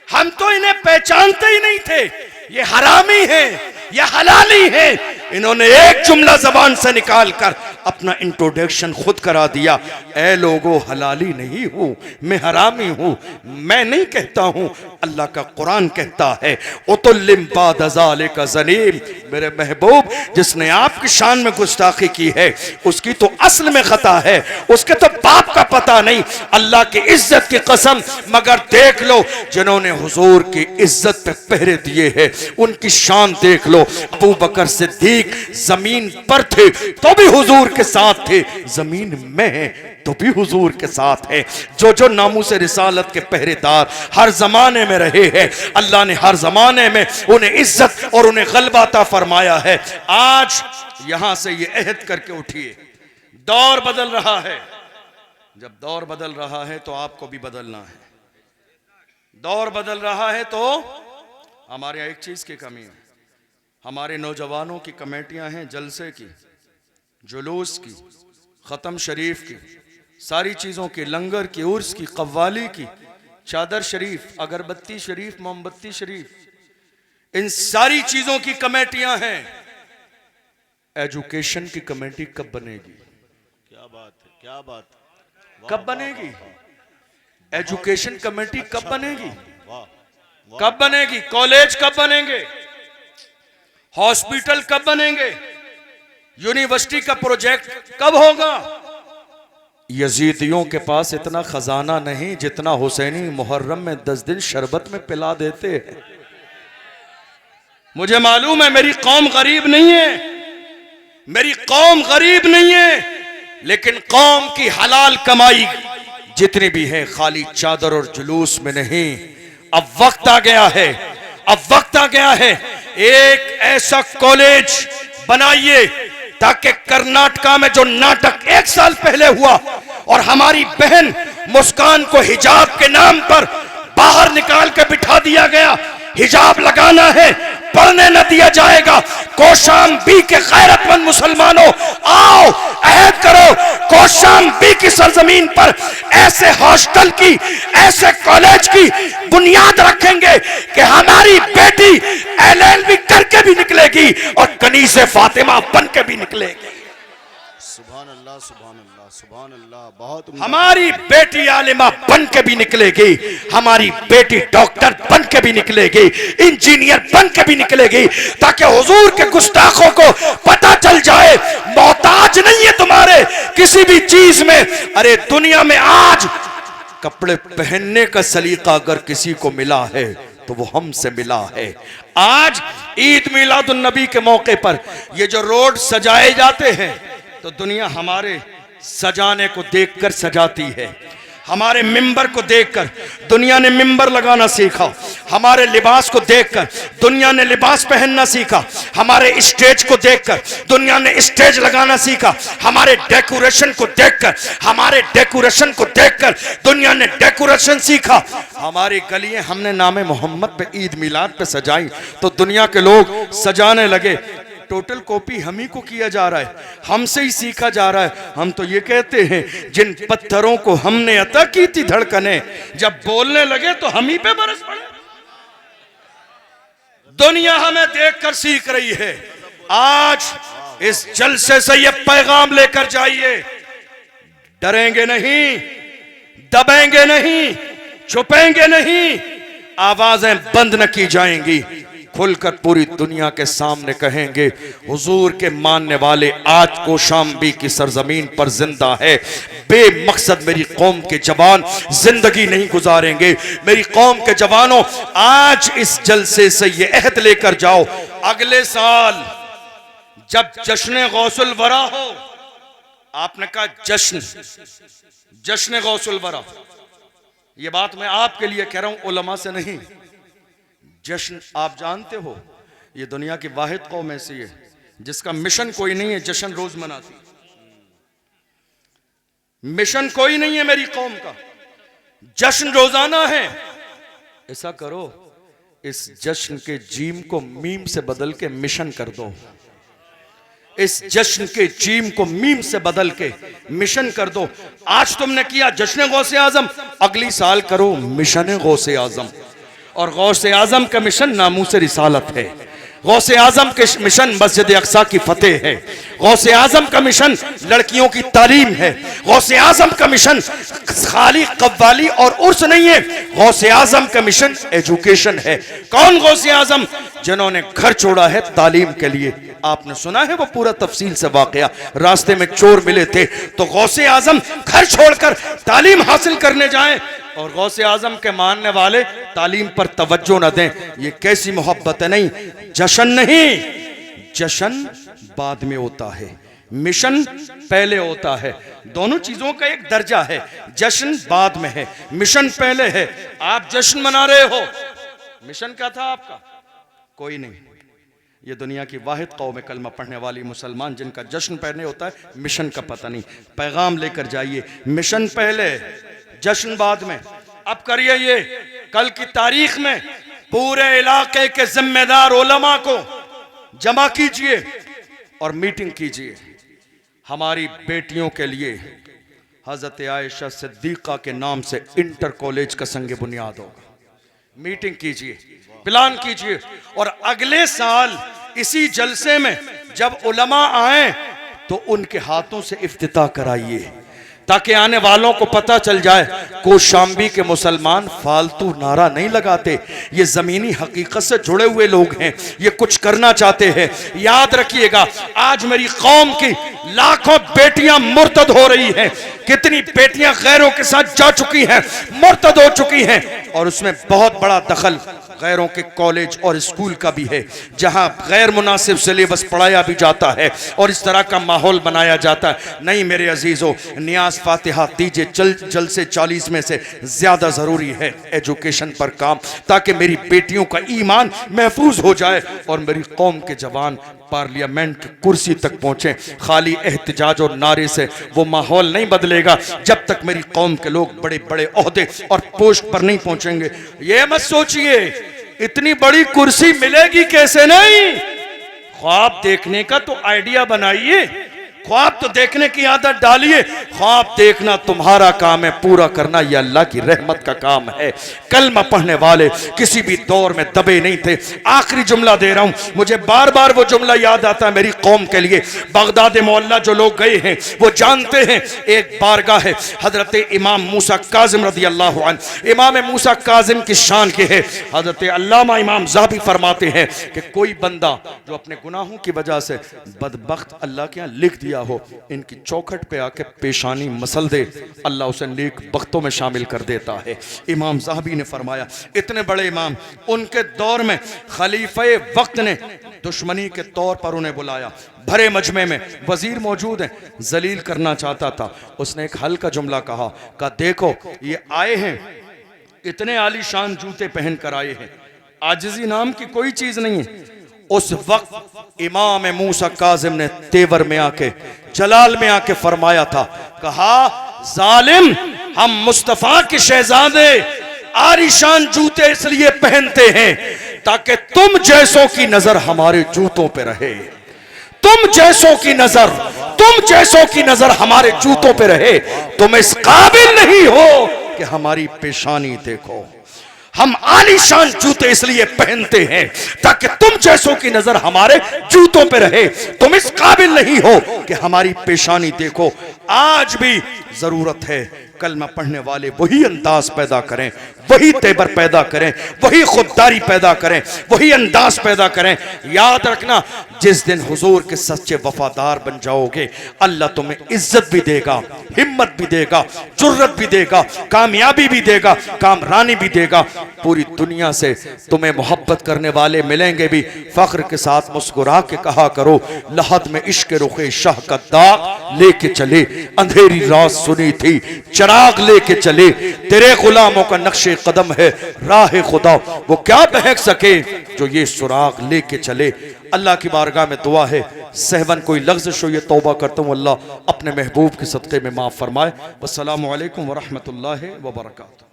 हम तो इन्हें पहचानते ही नहीं थे। ये हरामी है ये हलाली है। इन्होंने एक जुमला जबान से निकाल कर अपना इंट्रोडक्शन खुद करा दिया। ऐ लोगों हलाली नहीं हूं मैं हरामी हूं। मैं नहीं कहता हूं, अल्लाह का कुरान कहता है उतुल्लिम बाद ज़ालिका ज़नीम। मेरे महबूब जिसने आपकी शान में गुस्ताखी की है उसकी तो असल में खता है, उसके तो बाप का पता नहीं। अल्लाह की इज्जत की कसम, मगर देख लो जिन्होंने हुजूर की इज्जत पे पहरे दिए हैं उनकी शान देख लो। अबू बकर सिद्दीक जमीन पर थे तो भी हुजूर के साथ थे, जमीन में है तो भी हुजूर के साथ है। जो जो नामूस रिसालत के पहरेदार हर जमाने में रहे हैं अल्लाह ने हर जमाने में उन्हें इज्जत और उन्हें गलबा अता फरमाया है। आज यहां से ये अहद करके उठिए, दौर बदल रहा है। जब दौर बदल रहा है तो आपको भी बदलना है। दौर बदल रहा है तो हमारे यहाँ एक चीज की कमी है। हमारे नौजवानों की कमेटियां हैं जलसे की, जुलूस की, ख़त्म शरीफ की, सारी चीज़ों की, लंगर की, उर्स की, कव्वाली की, चादर शरीफ, अगरबत्ती शरीफ, मोमबत्ती शरीफ, इन सारी चीज़ों की कमेटियां हैं। एजुकेशन की कमेटी कब बनेगी? क्या बात है, क्या बात है। कब बनेगी एजुकेशन कमेटी? कब बनेगी? वाह, कब बनेगी? कॉलेज कब बनेंगे? हॉस्पिटल कब बनेंगे? यूनिवर्सिटी का प्रोजेक्ट कब होगा? यजीदियों के पास इतना खजाना नहीं जितना हुसैनी मुहर्रम में 10 दिन शरबत में पिला देते हैं। मुझे मालूम है मेरी कौम गरीब नहीं है, मेरी कौम गरीब नहीं है, लेकिन कौम की हलाल कमाई जितनी भी है खाली चादर और जुलूस में नहीं। अब वक्त आ गया है, अब वक्त आ गया है एक ऐसा कॉलेज बनाइए ताकि कर्नाटका में जो नाटक 1 साल पहले हुआ और हमारी बहन मुस्कान को हिजाब के नाम पर बाहर निकाल के बिठा दिया गया, हिजाब लगाना है, पढ़ने न दिया जाएगा। कौशाम्बी के गैरतमंद मुसलमानों, आओ अहद करो, कौशाम्बी की सरजमीन पर ऐसे हॉस्टल की, ऐसे कॉलेज की बुनियाद रखेंगे कि हमारी बेटी LLB करके भी निकलेगी और कनीज़े फातिमा बन के भी निकलेगी। सुभान अल्लाह, सुभान अल्लाह, सुभान अल्लाह। बहुत उम्दा। हमारी बेटी आलिमा बन के भी निकलेगी, हमारी बेटी डॉक्टर बन के भी निकलेगी, इंजीनियर बन के भी निकलेगी, ताकि हुजूर के गुस्ताखों को पता चल जाए मोहताज नहीं है तुम्हारे किसी भी चीज में। अरे दुनिया में आज कपड़े पहनने का सलीका अगर किसी को मिला है तो वो हमसे मिला है। आज ईद मिलादुन नबी के मौके पर ये जो रोड सजाए जाते हैं तो दुनिया हमारे सजाने को देखकर सजाती है, हमारे मिंबर को देखकर दुनिया ने मिंबर लगाना सीखा, हमारे लिबास को देखकर दुनिया ने लिबास पहनना सीखा, हमारे स्टेज को देखकर दुनिया ने स्टेज लगाना सीखा, हमारे डेकोरेशन को देखकर, हमारे डेकोरेशन को देखकर दुनिया ने डेकोरेशन सीखा। हमारी गलियां हमने नामे मोहम्मद पे ईद मिलाद पे सजाई तो दुनिया के लोग सजाने लगे। टोटल कॉपी हम ही को किया जा रहा है, हमसे ही सीखा जा रहा है। हम तो ये कहते हैं जिन पत्थरों को हमने अता की थी धड़कने, जब बोलने लगे तो हम ही पे बरस पड़े। दुनिया हमें देखकर सीख रही है। आज इस जलसे से ये पैगाम लेकर जाइए, डरेंगे नहीं, दबेंगे नहीं, छुपेंगे नहीं, आवाजें बंद न की जाएंगी, खुलकर पूरी दुनिया के सामने कहेंगे हुजूर के मानने वाले आज कौशाम्बी की सरजमीन पर जिंदा है। बेमकसद मेरी कौम के जवान जिंदगी नहीं गुजारेंगे। मेरी कौम के जवानों, आज इस जलसे से ये अहद लेकर जाओ, अगले साल जब जश्न गौसुल वरा हो, आपने कहा जश्न गौसुल वरा, ये बात मैं आपके लिए कह रहा हूं, उलमा से नहीं। जश्न आप जानते हो, ये दुनिया की वाहिद कौम ऐसी है जिसका मिशन कोई नहीं है, जश्न रोज मनाती। मिशन कोई नहीं है मेरी कौम का, जश्न रोजाना है। ऐसा करो, इस जश्न के जीम को मीम से बदल के मिशन कर दो, इस जश्न के जीम को मीम से बदल के मिशन कर दो। आज तुमने किया जश्न गौसे आजम, अगली साल करो मिशन गौसे आजम। और गौसे आजम का मिशन नामूसे रिसालत है, गौसे आजम के मिशन मस्जिद अक्सा की फतेह है, गौसे आजम का मिशन लड़कियों की तालीम है, गौसे आजम का मिशन खाली कव्वाली और उर्स नहीं है, गौसे आजम का मिशन एजुकेशन है। कौन गौसे आजम? जिन्होंने घर छोड़ा है तालीम के लिए। आपने सुना है वो पूरा तफसील से वाकया, रास्ते में चोर मिले थे तो गौसे आजम घर छोड़कर तालीम हासिल करने जाए और गौसे आजम के मानने वाले तालीम पर तवज्जो न दें। ये कैसी मोहब्बत है? नहीं, जश्न नहीं, जश्न बाद में होता है, मिशन पहले होता है। दोनों चीजों का एक दर्जा है, जश्न बाद में है, मिशन पहले है। आप जश्न मना रहे हो, मिशन क्या था आपका? कोई नहीं। ये दुनिया की वाहिद कौम है कलमा पढ़ने वाली मुसलमान जिनका जश्न पहले होता है, मिशन का पता नहीं। पैगाम लेकर जाइए, मिशन पहले, जश्न बाद में। अब करिए ये, कल की तारीख में पूरे इलाके के जिम्मेदार उलमा को जमा कीजिए और मीटिंग कीजिए। हमारी बेटियों के लिए हजरत आयशा सिद्दीका के नाम से इंटर कॉलेज का संग बुनियाद होगा। मीटिंग कीजिए, प्लान कीजिए और अगले साल इसी जलसे में जब उलमा आए तो उनके हाथों से इफ्तिताह कराइए ताकि आने वालों को पता चल जाए कौशाम्बी के मुसलमान फालतू नारा नहीं लगाते, ये जमीनी हकीकत से जुड़े हुए लोग हैं, ये कुछ करना चाहते हैं। याद रखिएगा, आज मेरी कौम की लाखों बेटियां मुर्तद हो रही हैं, कितनी बेटियां गैरों के साथ जा चुकी हैं, मुर्तद हो चुकी हैं। और उसमें बहुत बड़ा दखल गैरों के कॉलेज और स्कूल का भी है, जहां गैर मुनासिब सिलेबस पढ़ाया भी जाता है और इस तरह का माहौल बनाया जाता है। नहीं मेरे अजीजों, नियाज फातिहा दीजिए। जल से 40 में से ज्यादा जरूरी है एजुकेशन पर काम, ताकि मेरी बेटियों का ईमान महफूज हो जाए और मेरी कौम के जवान पार्लियामेंट की कुर्सी तक पहुंचे। खाली एहतजाज और नारे से वो माहौल नहीं बदलेगा जब तक मेरी कौम के लोग बड़े बड़े ओहदे और पोस्ट पर नहीं पहुंचेंगे। ये मत सोचिए इतनी बड़ी कुर्सी मिलेगी कैसे, नहीं, ख्वाब देखने का तो आइडिया बनाइए, ख्वाब तो देखने की आदत डालिए। ख्वाब देखना तुम्हारा काम है, पूरा करना यह अल्लाह की रहमत का काम है। कलमा पढ़ने वाले किसी भी दौर में दबे नहीं थे। आखिरी जुमला दे रहा हूं, मुझे बार बार वो जुमला याद आता है मेरी कौम के लिए। बगदाद मोहल्ला जो लोग गए हैं वो जानते हैं, एक बारगाह है हजरत इमाम मूसा काजिम रदी अल्लाह अन्हु। इमाम मूसा काजिम की शान के है, हजरत अल्लामा इमाम ज़ाहबी फरमाते हैं कि कोई बंदा जो अपने गुनाहों की वजह से बदबख्त अल्लाह के यहाँ लिख दिया हो, इनकी चौखट पे आके पेशानी मसल दे, अल्लाह उसे नेक बख्तों में शामिल कर देता है। इमाम ज़ाहबी ने फरमाया, इतने बड़े इमाम, उनके दौर में खलीफे वक्त ने दुश्मनी के तौर पर उन्हें बुलाया। भरे मजमे में वजीर मौजूद हैं, जलील करना चाहता था। उसने एक हल्का जुमला कहा देखो ये आए हैं, इतने आलीशान जूते पहन कर आए हैं, आजिज़ी नाम की कोई चीज नहीं है। उस वक्त इमाम मूसा काजिम ने तेवर में आके, जलाल में आके फरमाया था, कहा जालिम, हम मुस्तफा के शहजादे आलीशान जूते इसलिए पहनते हैं ताकि तुम जैसों की नजर हमारे जूतों पे रहे, तुम जैसों की नजर हमारे जूतों पे रहे। तुम इस काबिल नहीं हो कि हमारी पेशानी देखो। हम आलीशान जूते इसलिए पहनते हैं ताकि तुम जैसों की नजर हमारे जूतों पे रहे। तुम इस काबिल नहीं हो कि हमारी पेशानी देखो। आज भी जरूरत है कलमा पढ़ने वाले वही अंदाज पैदा करें, वही तेवर पैदा करें, वही खुददारी पैदा करें, वही अंदाज पैदा करें। याद रखना, जिस दिन हुजूर के सच्चे वफादार बन जाओगे, अल्लाह तुम्हें इज्जत भी देगा, हिम्मत भी देगा, जुर्रत भी देगा, कामयाबी भी देगा, कामरानी भी देगा। पूरी दुनिया से तुम्हें मोहब्बत करने वाले मिलेंगे भी। फख्र के साथ मुस्कुरा के कहा करो, लहद में इश्क रुखे शाह का दाग लेके चले, अंधेरी रात सुनी थी चिराग लेके चले, तेरे गुलामों का नक्शे कदम है राह खुदा, वो क्या बहक सके जो ये सुराग लेके चले। अल्लाह की बारगाह में दुआ है, सहवन कोई लफ्ज़ हो ये तौबा करता हूँ, अल्लाह अपने महबूब के सदक़े में माफ़ फरमाए। वस्सलामु अलैकुम व रहमतुल्लाहि व बरकातुहू।